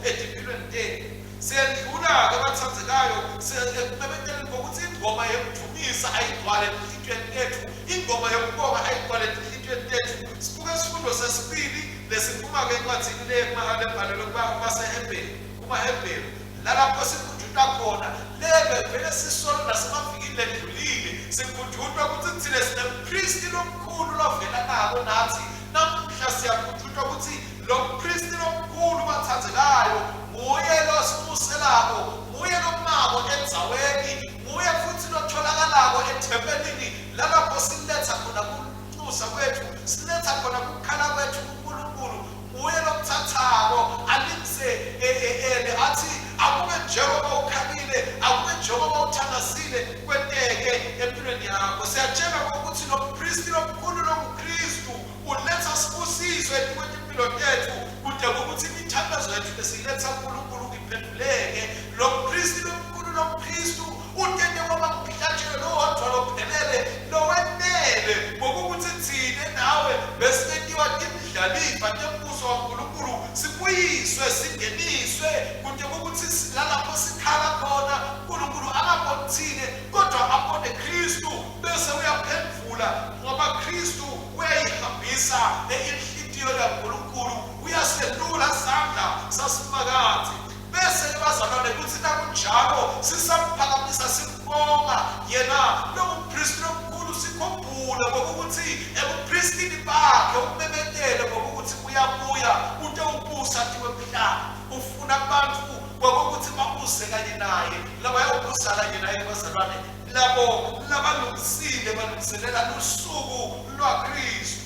empilweni yethu siyendlula-ke bathandzekayo siyekubebetele ngokuthi ingoma yokudumisa ayigcwale enhlitiyweni yethu ingoma yokubonga ayigcwale enhlitiyweni yethu sibuke isifundo sesibili lesiphuma-ke encwadzini le ebhalelwe kumahebheri lalapho sikhunjulwa khona lebe vele sisolo nasemavikini ledlulile sikhunjulwa ukuthi thina sinempristi lomkhulu lovela nabo nathi namuhla siyakhunjulwa ukuthi lo mpristi lomkhulu bathandzekayo nguye losibuselako nguye lomako endzaweni nguye futhi lotholakalako ethempelini lalapho siletha khona kunxusa kwethu siletha khona kukhala kwethu kuNkulunkulu ngathi akube njengoba ukhalile, akube njengoba uthakazile kwenteke empilweni yakho. Siyatshela ukuthi lo mpristi omkhulu loMkristu uletha sibusiswe kwempilo yethu kude ukuthi imithandazo yethu esiletha uNkulunkulu iphenduleke. Lo mpristi omkhulu loMkristu utende waba kuhlatshelo lo wodwa lophelele lowenele ngokuthi thine nawe besinetiwa imidlalifa tembuso kaNkulunkulu sibuyiswe singeniswe kude ukuthi lalapho sikhala khona uNkulunkulu akaboni thine kodwa abone Kristu bese uyaphendula ngoba Kristu uyayihambisa inhliziyo kaNkulunkulu, uyaselula isandla sasifakazi. Bese bazalwane kuthi nakunjalo sisamphakamisa simbonga yena lo mpristi omkhulu, sikhumbule ngokuthi ebupristini bakhe umemethele ngokuthi uyabuya ute ubusa tiwemhlaba, ufuna abantu ngokuthi babuze kanye naye, labayobusa kanye naye bazalwane labo labalungisile balungiselela lusuku lwaKristu.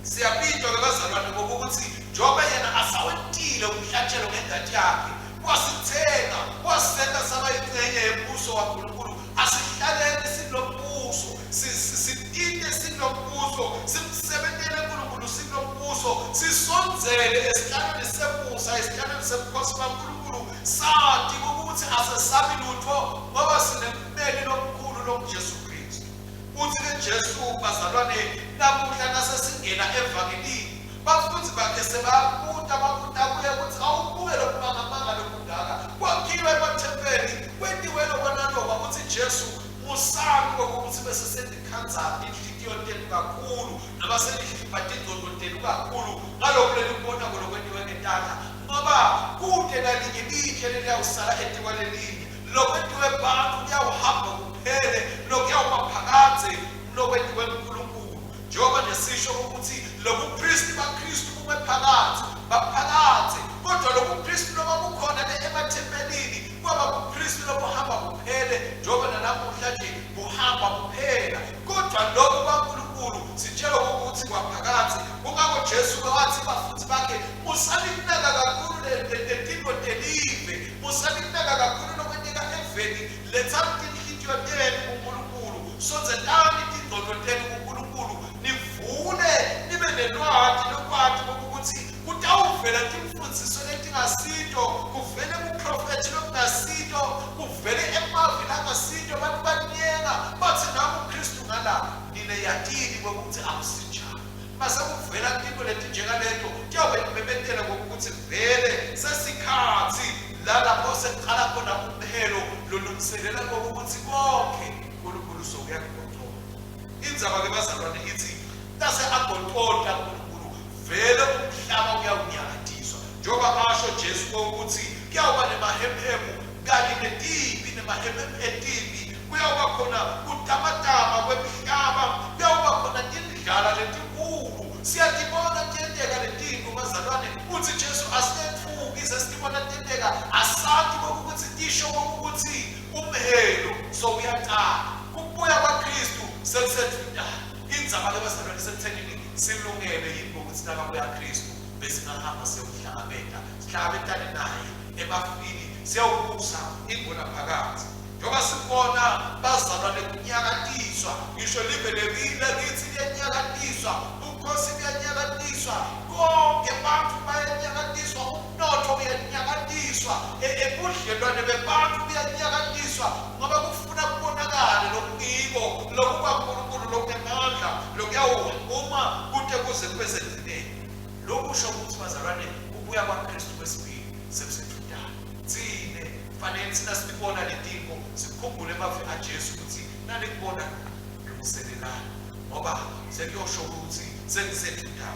Siyabinjwa ke bazalwane ngokuthi njoba yena asawetile umhlatshelo ngengadi yakhe, wasithenga wasenza saba ingcenye yembuso kaNkulunkulu, asihlalele silombuso, sitinte silombuso, simsebenzele uNkulunkulu silombuso, sisonzele esihlalweni semusa, esihlalweni sebukhosi kaNkulunkulu, sathi ukuthi asesabi lutho ngoba sinemmeli lomkhulu loJesu Kristu. Uthi ke Jesu bazalwane namuhla nasesingena evangelini bafuthi bakhe sebabuta kuye ukuthi awubuke lokumangamanga lokudala kwakhiwe emathempeli kwentiwe lokwanaloba ukuthi Jesu musami ngokuthi bese sendikhanza inhliziyo yenu kakhulu noma sendihlupha ingqondo yenu kakhulu ngalokho lekubona lokwenziwe ngentanga ngoba kude nalinye ilitshe leliyawusala etikwalelinye lokwenziwe abantu kuyawuhamba kuphele lokuyawuba phakathi lokwenziwe uNkulunkulu njengoba nesisho ukuthi lobupristi baKristu bume phakathi baphakathi kodwa lobupristi loba bukhona emathempelini kwaba bupristi lobuhamba kuphele njengoba nalamuhla nje buhamba kuphela kodwa lokho kaNkulunkulu sitshela ukuthi kwaphakathi kungako Jesu wathi bafuthi bakhe musalinaka kakhulu letinto telive musalinaka kakhulu lokwenika eveni lethani inhliziyo yenu kuNkulunkulu sonzelani ingqondo zenu kuNkulunkulu nivule nibe nelwazi lokwazi ukuthi kutawuvela imfundiso letingasinto kuvele kuprofethi lokungasinto kuvele emavini angasinto abantu banyeka bathi nami uKristu ngala nine yatini ukuthi akusinjalo mase kuvela into letinjengaleto kuyobe nimemethela ngokuthi vele sesikhathi lapho sekuqala khona umphelo lolungiselela ngokuthi konke uNkulunkulu sokuyakuqoqa. Indzaba ke bazalwane ithi tase agoqoqa uNkulunkulu vele umhlaba uyawunyakadiswa njengoba basho Jesu ukuthi kuyawuba nemahemhemu kanye netimbi nemahemhemu etimbi kuyawuba khona utamatama kwemihlaba kuyawuba khona indlala letinkulu siyatibona tiyenteka letinto bazalwane uthi Jesu asinetfuki sesitibona tiyenteka asathi ukuthi tisho ukuthi umhelo sowuyaqala kubuya kwaKristu sekusedlula indzaba lebazalwane sekuthenini silungele yini ukuthi nakabuya Kristu besingahamba siyomhlangabeza sihlangabezane naye ebafini siyawubusa ingona phakathi njengoba sibona bazalwane kunyakadiswa ngisho live levile lithi liyanyakadiswa ubukhosi buyanyakadiswa konke abantu bayanyakadiswa umnotho uyanyakadiswa ebudlelwane bebantu buyanyakadiswa ngoba kufuna kubonakale lokungiko lokukaNkulunkulu lokunamandla lokuyawuma kude kuze kube sendleleni lokusho ukuthi bazalwane ubuya kwaKristu kwesibili sekusedlula thine fanele thina sibona letinto sikhumbule emaveni kaJesu ukuthi nani kubona lokuselelana ngoba sekuyosho ukuthi sekusedlula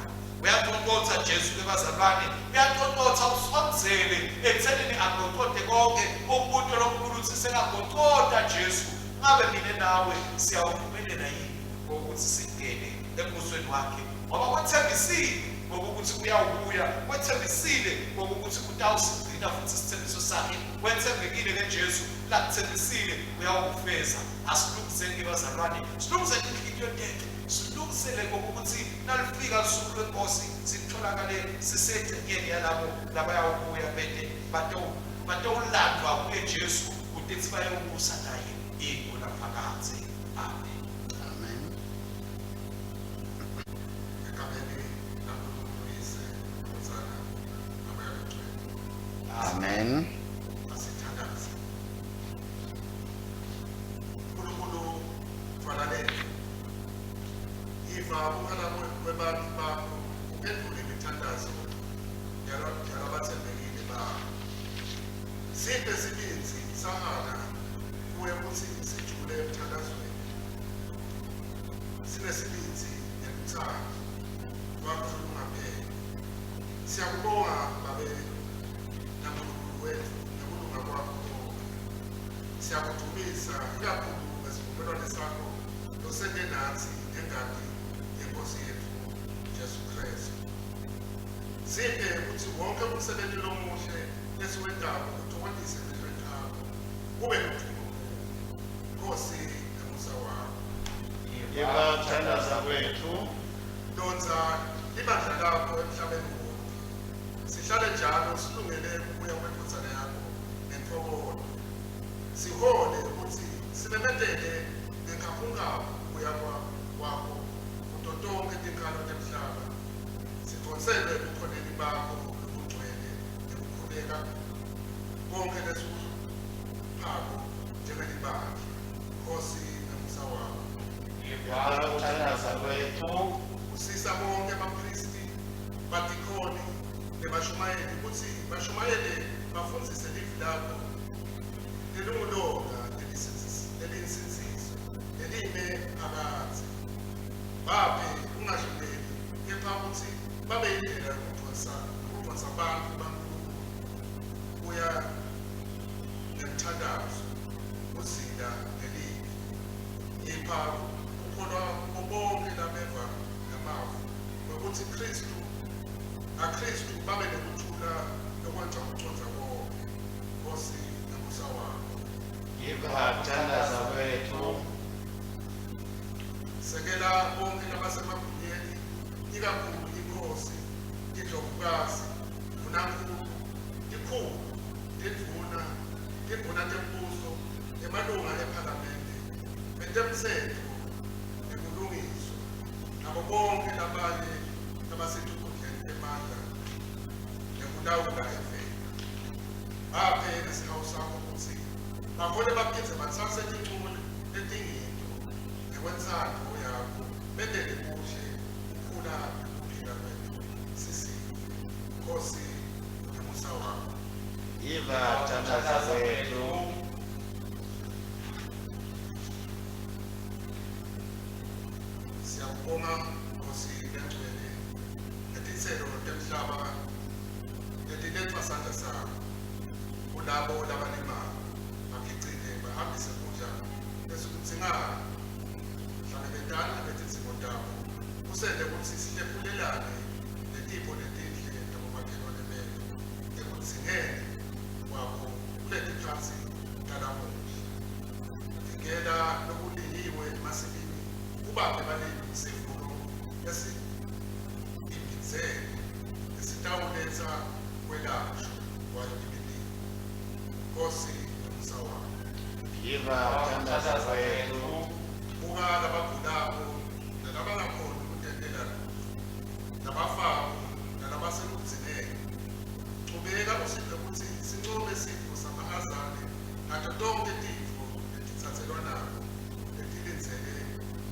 uyatonqotha Jesu lebazalwane uyatonqotha usonzele ekuthenini aqoqode konke umuntu lonkulu sisengaqoqoda Jesu ngabe mina nawe siyawuphumelela yini ukuthi singene embusweni wakhe ngoba kwethembisile ngokuthi uyawubuya, wethembisile ngokuthi utawusigcina futhi isithembiso sakhe, wethembekile ngeJesu, lakuthembisile uyawufeza. Asilungiseni bazalwane, silungiseni inhliziyo yethu, silungisele ngokuthi nalifika usuku lwenkosi sitholakale sisegcekeni yalabo labayawubuya bede batawulandwa kuye Jesu ukuthi bayawubusa naye ingona phakathi. Amen. Amen. Amen. Asithandaze. uNkulunkulu thwalalele. Yiva ukhala kwebantu bakho, uphendule imithandazo yalabathembekile bakho. Siphe isibindi sahana kuye ukuthi sijule emthandazweni. Sinesibindi nekuthanda kwakho ungapheli. Siyakubonga babe naMkhulu wethu nokulunga kwakho konke. Siyakudumisa ikakhulu ngesivumelwano sakho osende nathi engadi yenkosi yethu Jesu Kristu. Siphe ukuthi wonke umsebenzi lomuhle esiwendayo uthokozise ilizwe lakho, kube nothando Nkosi nomusa wakho. Yiva ukuthandaza kwethu. Donsa ibandla lakho emhlabeni wonke. Sihlale njalo silungele ukuya kwenkosana yakho ngentokozo. Sihole ukuthi simemethele ngenkhaphungaphu ukuya kwakho kuto tonke tinkhalo temhlaba. Sidonselwe ebukhoneni bakho nobungcwele nekukhuleka konke lesikuphako njengelibandla. Nkosi nomusa wakho. Yiva ukuthandaza kwethu. Usisa bonke abapristi, badikoni nebashumayeli ukuthi bashumayele bafundise livi lakho lelungulonga lelinsinsiso lelime phakathi. Baphe ungadluleli, kepha ukuthi babe yindlela yokudonsa abantu baNkulunkulu kuya ngemthandazo, uzila nelivi. Yipha ukukholwa bonke labeva namafu ngokuthi Kristu babe nokuthula nokwenza ukuconsa konke. Nkosi nomusa wakho. Yiva ukuthandaza kwethu. Sekela bonke labasemagunyeni, ikakhulu inkosi, indlovukazi, uNankulu, ikhulu, indvuna tembuso, emalunga ephalamende, betemtsetfo nebulungiswa, nabo bonke labanye abasenkundleni emandla nekulawula evela. Baphe nesihawu sakho ukuthi bakhole baphindze batsatse tincumo letingento ngekwentsandvo yakho, bendele kuhle ukukhula nokuphila kwethu. Sisiwe. Nkosi nomusa wakho. Yiva ukuthandaza kwethu. Siyakubonga Nkosi lengcwele ngetinselo temhlaba letilethwa sandla sakho kulabo labalimayo, bakhicite bahambise kudla esikudzingako, hlangabetane netidzingo tabo, usente ukuthi sihlephulelane netipho letinhle nabomakhelwane bethu ekudzingeni kwakho kuletikhatsi talamuhla. Vikela lokuliliwe emasimini, ubaphe balimi isivuno esibhidzele esitawuletha kwelashwa kwayo imilimo. Nkosi nomusa wakho. Yiva ukuthandaza kwethu. Buka labagulako nalabangakhoni ukutendela nabafako nalabasekudzineni. Chubeka usiphe ukuthi sincome isifo samahazane nato tonke tifo letitsatselwa nako letilindzele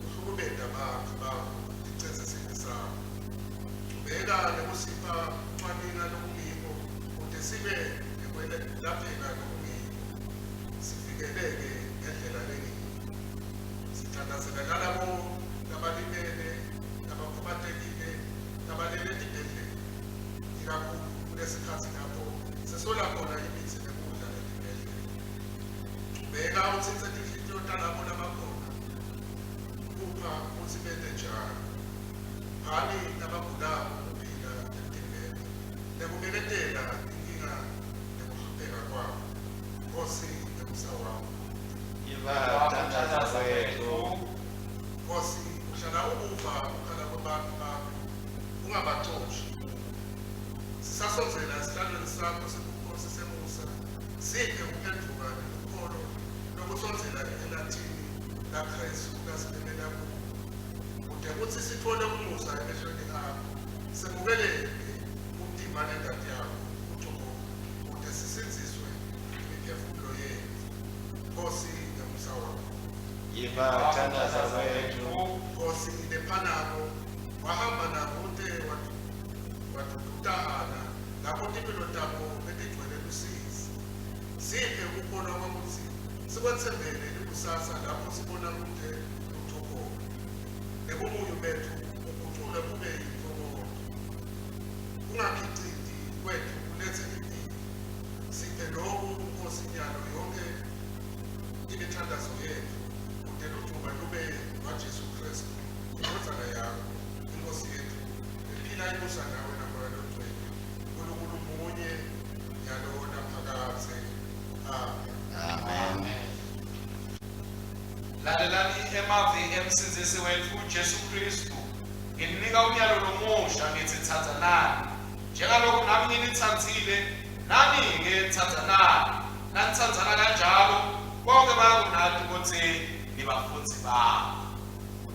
kuhlukumeta bantfu bakho ticeze sifo sakho. Chubeka nekusipha ucwaninga lokungiko kute sibe nekwelapheka lokungiko, sivikeleke ngendlela lengiyo. Sithandazela nalabo labalimele, labakhubatekile, labalele etibhedlela, ikakhulu kulesikhathi lapho sesola khona imithi nekudla etibhedlela. Chubeka utsintse tinhliziyo talabo labakhona, kupha ukuthi bente njalo. Hali nabagulako ukuphila Uyamentela inkinga nekuhlupheka kwabo. Nkosi emsawa. Yibathandaza wethu. Nkosi uhlala ukuva ukhala kwabantu bakho. Ungabaxoshi. Sisasonzela esihlalweni sakho sebukhosi semusa. Siphe ukuphenduka nokukholo nokusonzela elathini laKristu lasilemela kubo. Kude kuthi sithole umusa emehlweni akho. Semukeleke umtimba nendadi yakho uJehova. Kude sisinziswe imiphefumulo yethu. Nkosi ngemusa wakho. Yibathandaza wethu. Nkosi lephanako wahamba nabo ude wadududana lapho impilo tabo betigcwele lusizi. Siphe ukukholwa kokuthi sikwethembele ikusasa lapho sibona kude uJehova. Nebumunyu bethu ukhuthule kube yintokozo. Ungakhiciti kwethu kulethe impilo. Siphe lokhu Nkosi nyalo yonke imithandazo yethu kude luthuba lube ngaJesu Kristu indodana yakho inkosi yethu ephila imusa nawe namoya longcwele uNkulunkulu munye nyalo naphakade. Amen. Lalelani emavi emsindisi wethu Jesu Kristu. Nginika umyalo lomusha ngithi thathanani. Njengalokhu nami nginithathile, nani-ke thathanani. Nanithathana kanjalo, bonke bayakunati ukuthi nibafundisi bami.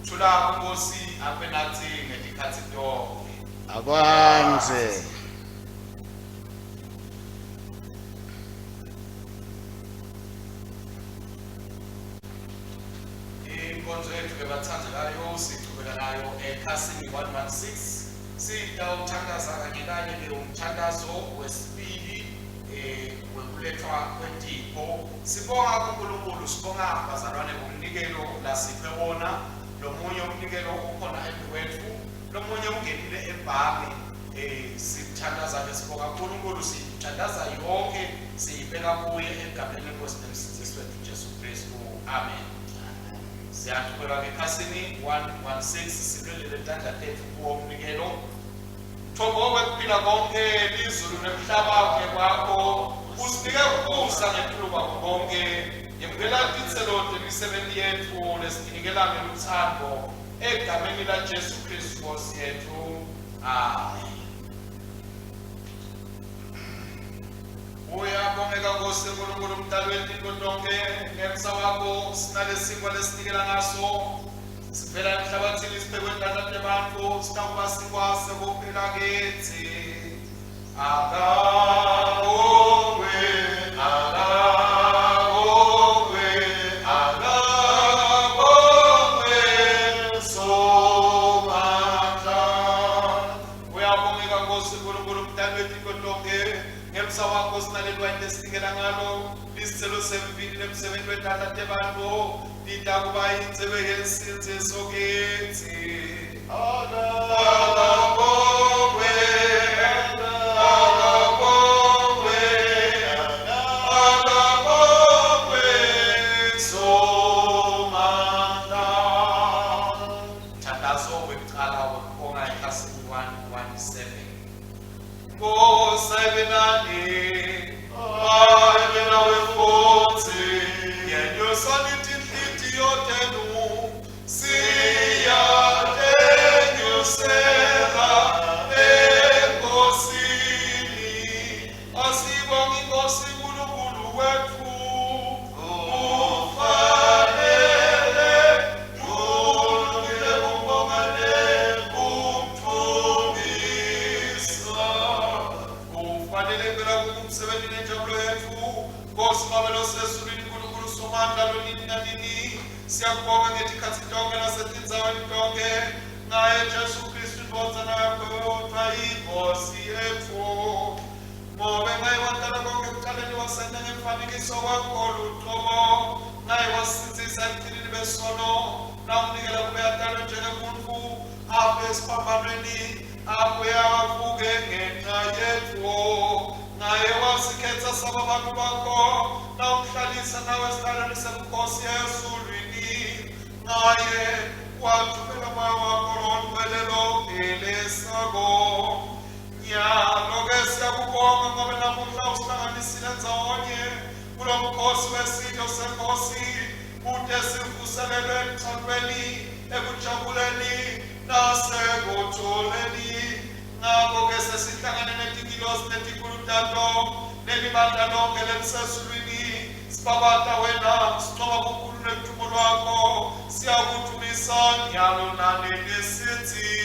Thula uNkosi abe nathi ngezikhathi zonke. Akwanze. Inkonzo yethu bebathandekayo sichubeka nayo ekhasini 116 sitawuthandaza kanye kanye umthandazo wesibili wekulethwa kwentipho. Sibonga kuNkulunkulu, sibonga bazalwane ngomnikelo lasiphe wona. Lomunye umnikelo ukhona emwethu, lomunye ungenile ebhange. Sithandaza besibonga kuNkulunkulu, sithandaza yonke siyibeka kuye egameni lenkosi nemsindisi wethu Jesu Kristu. Amen. Siyaqhubeka ekhasini 116 sibelele intandla tethu kuwo umnikelo. Thobo wekuphila konke izulu nemhlaba kwakho usinike ukubusa ngempilo kwakho konke. Yemukela inselonto imisebenzi yethu lesinikela ngeluthando egameni laJesu Kristu Nkosi yethu. Amen. Uyabongeka Nkosi uNkulunkulu umdali wezinto zonke, ngemsa wakho sinalesinkwa lesinikela ngaso. Sivela emhlabathini sibekwe entandane yabantu, sinakuba sikwase kuphela kithi. Akabongwe, akabongwe, akabongwe Somandla. Uyabongeka Nkosi uNkulunkulu umdali wezinto zonke, ngemsa wakho sinalelwa into esinikela ngalo isicelo semvini nemsebenzi wentandane yabantu. Lida kuba inzebe yesinziso kithi. Akabongwe, akabongwe, akabongwe Somandla. Mthandazo wekuqala wokubonga ekhasini 117. Nkosi ayibenani, ayibenawe futhi, yenyosanithi yotenu siyatenyusela enkosini. Asibonge Inkosi uNkulunkulu wethu, ufanele ulungile kumbongane kumthungisa. Ufanele phela kumsebenzi nenjabulo yethu. Nkosi mabelo sesulwini uNkulunkulu Somandla lonini nanini. Siyakubonga ngetikhathi zonke nasetindzaweni zonke. Ngaye Jesu Kristu indodana yakho yodwa iNkosi yethu. Ngobe ngaye wandala konke ekuqaleni wasenda ngemfanekiso wakho luqobo. Ngaye wasinzisa ekugcineni besono. Namnikela kube adalwe njengemuntu afe esiphambanweni abuye avuke ngenxa yethu. Ngaye wasikhetha saba abantu bakho nawumhlalisa nawe esihlalweni semkhosi ezulwini. Ngaye wathumela moya wakho longcwele elesako. Nyalo ke siyakubonga siyakubonga ngoba namuhla usihlanganisile ndzawonye kulo mkhosi wesitho senkosi kude sivuselelwe emthethweni ekujabuleni nasekutholeni. Ngakho-ke sesihlangane netingilosi netikhulu tato nelibandla lonke lelisezulwini sibabata wena sincoma kukhulu neludumo lwakho siyakudumisa nyalo nanini sithi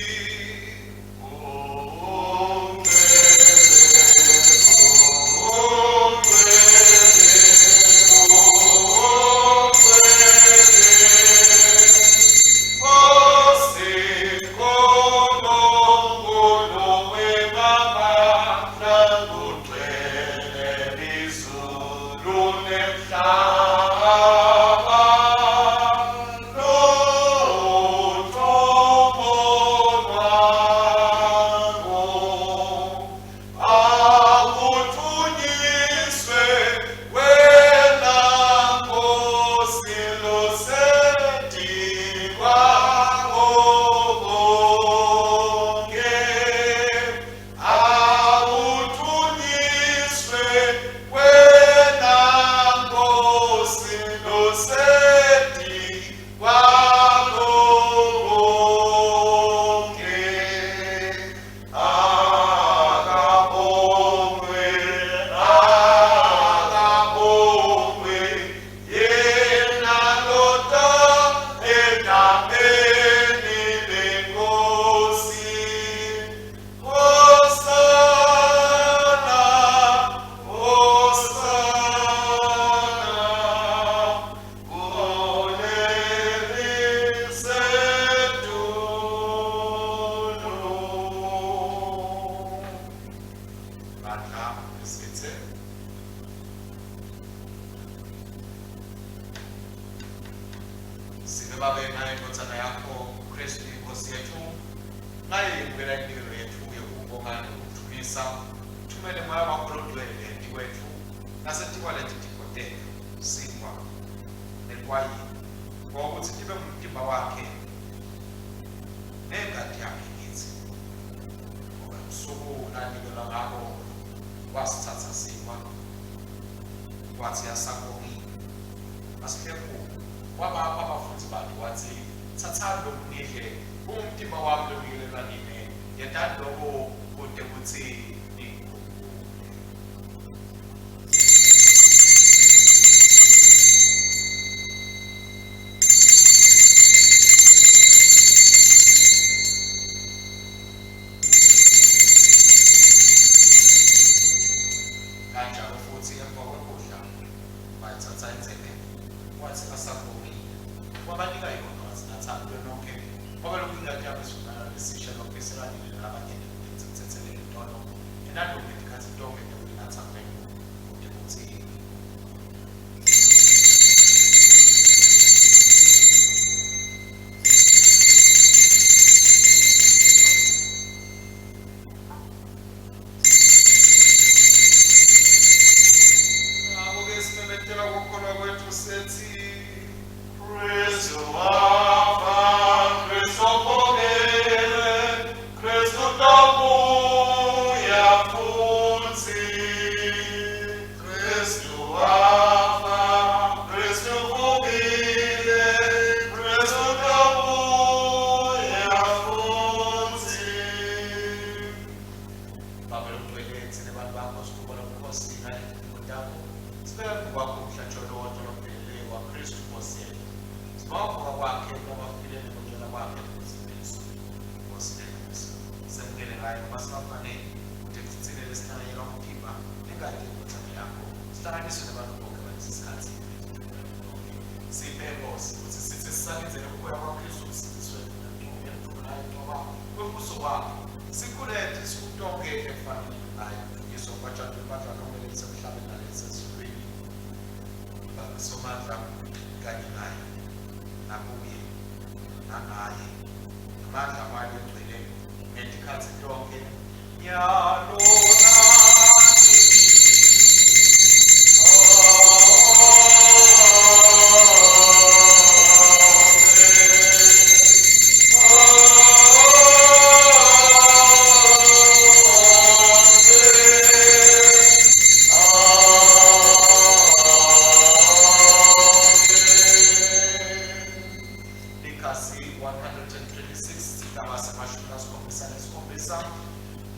khasi 126 sigaba semashumi lasikhombisa nesikhombisa.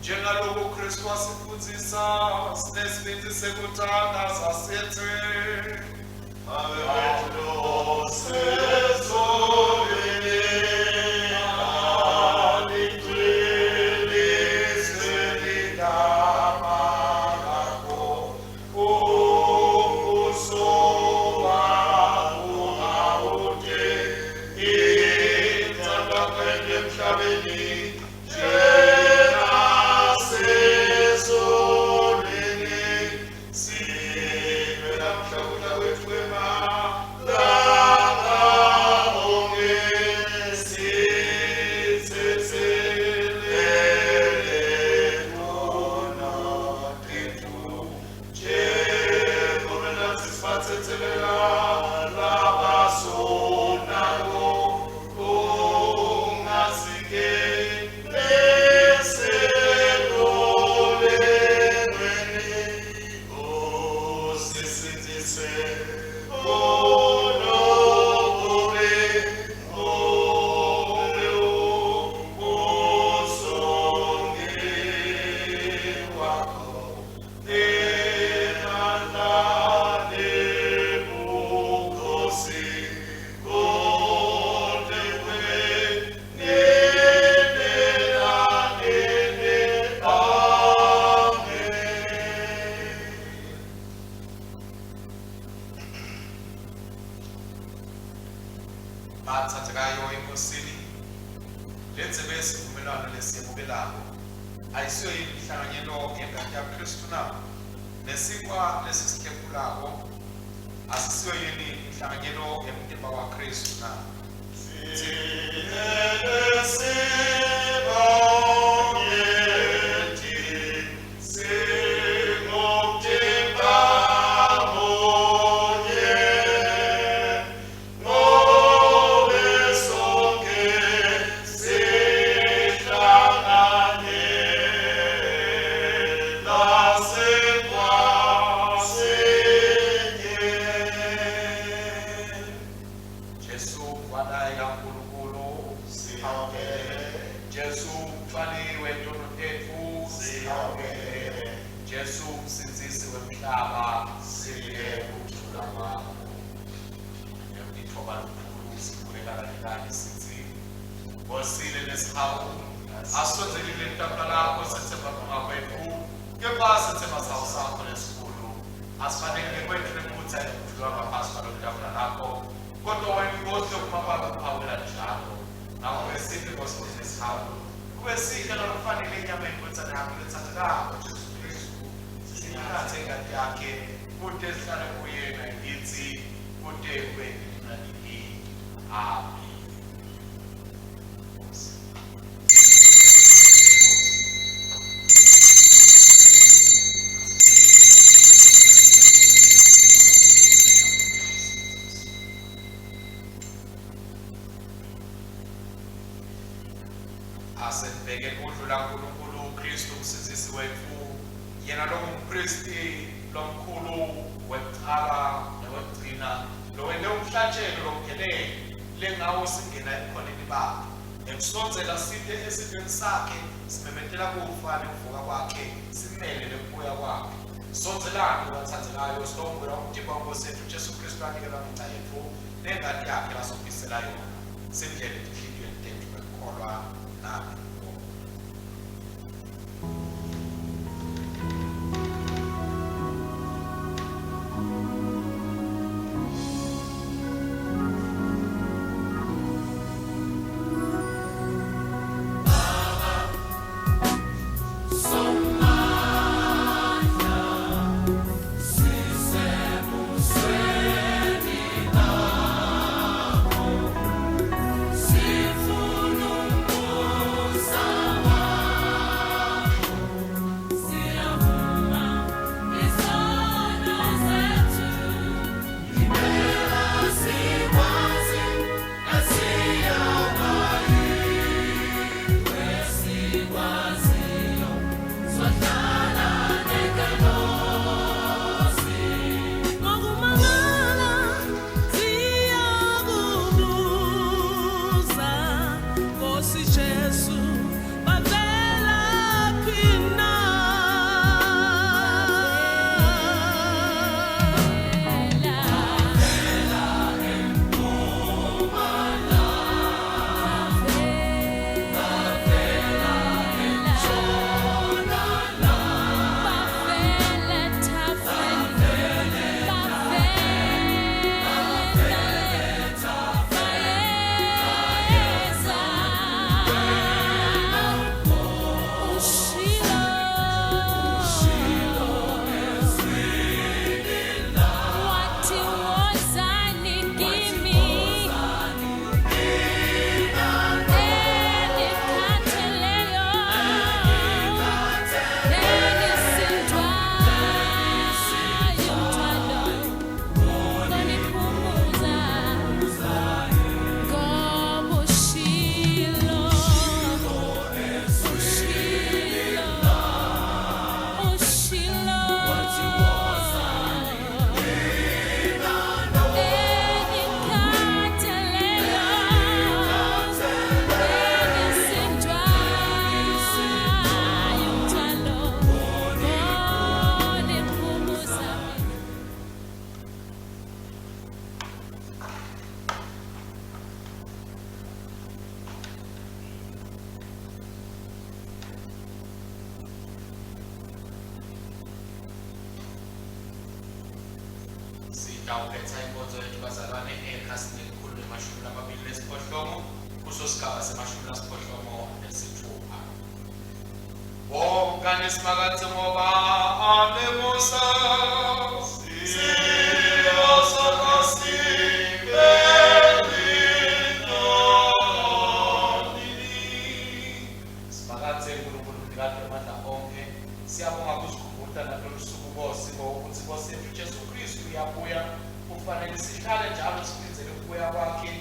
Njengalokhu uKristu wasifundzisa sinesibindi sekuthanda sasithi bathathekayo enkosini lenze besivumelwano lesiyamukelayo ayisiyo inhlanganyelo yengane yaKristu na nesikwa lesisikhepulako asisiyo yini inhlanganyelo yomtimba waKristu na asembeke kudlula uNkulunkulu uKristu umsindisi wethu yena lo ngumpristi lomkhulu wekuqala nowekugcina lo wende umhlatshelo lomkhelelo lengawo singena ebukhoneni bakhe ekusondzela sithe esithweni sakhe simemethela kufa nokuvuka kwakhe simele nokubuya kwakhe sonzelani bathathekayo sitombula umtimba wenkosi yethu uJesu Kristu anikela ngenxa yethu nengane yakhe lasofisela yona simdlele enhliziyweni tethu bekukholwa nami Sifuna Sitawukhetha inkonzo yethu bazalwane ekhasini elikhulu le-28 kuso sigaba se-86. Wonke nesimakathi ngoba anemusa simakathe uNkulunkulu unikade amandla onke. Siyabonga kuzikhumbuza nalolu suku ngosiko ukuthi Nkosi yethu Jesu Kristu uyabuya. Kufanele sihlale njalo siphindele ukubuya kwakhe.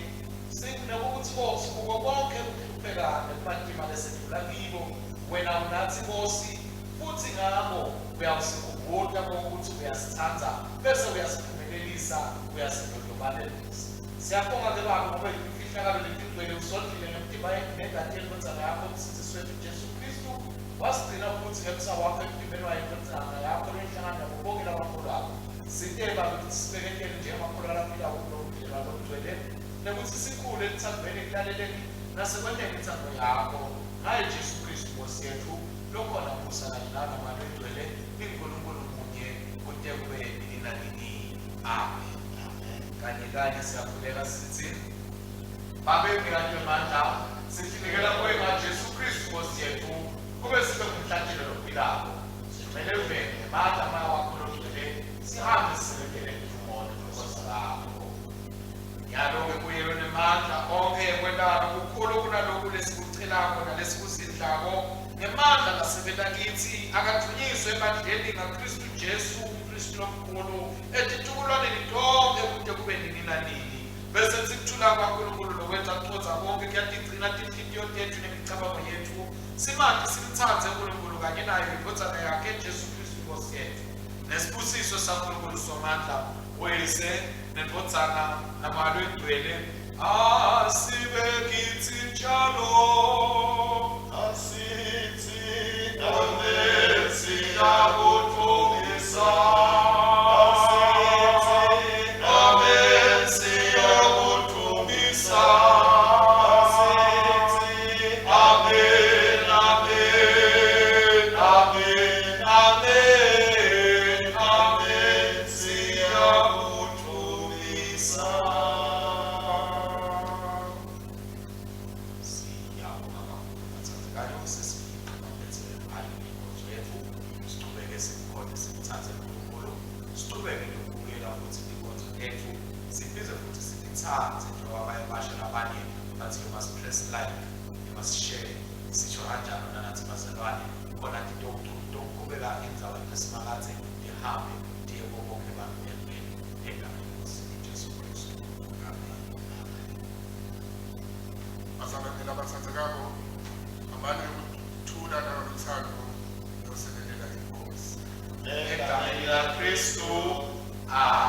Sikunokuthi kuko konke ukuhlupheka nekumadima lesedlula kibo, wena unathi Nkosi, futhi ngakho uyasikhumbuza ukuthi uyasithanda bese uyasiphumelelisa, uyasidodlobalelisa. Siyabonga ke Baba ngoba imfihlakalo letigcwele usondlile ngemtimba negateni kwenzalo yakho umsindisi wethu Jesu Kristu. Wasigcina futhi ngemsa wakho emtimbeni wayekwenzanga yakho lenhlangano yabo bonke labakhulu akho. Sithe Baba ukuthi sibekekele njengamakhulu alaphila kulomphilo lomgcwele, nokuthi sikhule ekuthandweni ekulaleleni nasekwenteni inthando yakho ngaye Jesu Kristu Nkosi yethu. Lokhona musa kanye nakamani egcwele ingunkulunkulu munye kude kube nini nanini. Amen. Kanye siyakhuleka sithi Baba emnikazi wamandla, sihlekela kuwe ngaJesu Kristu Nkosi yethu, kube sibe ngumhlatshelo lophilayo. Kumele uvele ngamandla amaya wakho logcwele, sihambe sisebenzele ummoya Nkosi lakho. Nyalo-ke kuye nemandla onke ekwentana kukhulu kunalokhu lesikucelako nalesikusidlako, ngemandla lasebenza kithi akathunyiswe ebandleni ngaKristu Jesu uMkristu lomkhulu etithukulwaneni tonke kude kube nini nanini. Bese sikuthula kwaNkulunkulu lokwenza kuxoxa konke kuyatigcina tinhliziyo tethu nemicabango yethu. Simanje simthathe uNkulunkulu kanye naye indodana yakhe Jesu Kristu Nkosi yethu. Nesibusiso saNkulunkulu somandla wese nendodana namalo egcwele asibe kithi njalo. Asithi amen siyakuthobisa. Asalandela abathandekayo, amane ukuthula nothando nosebenela inkosi. Egameni likaKristu. Amen.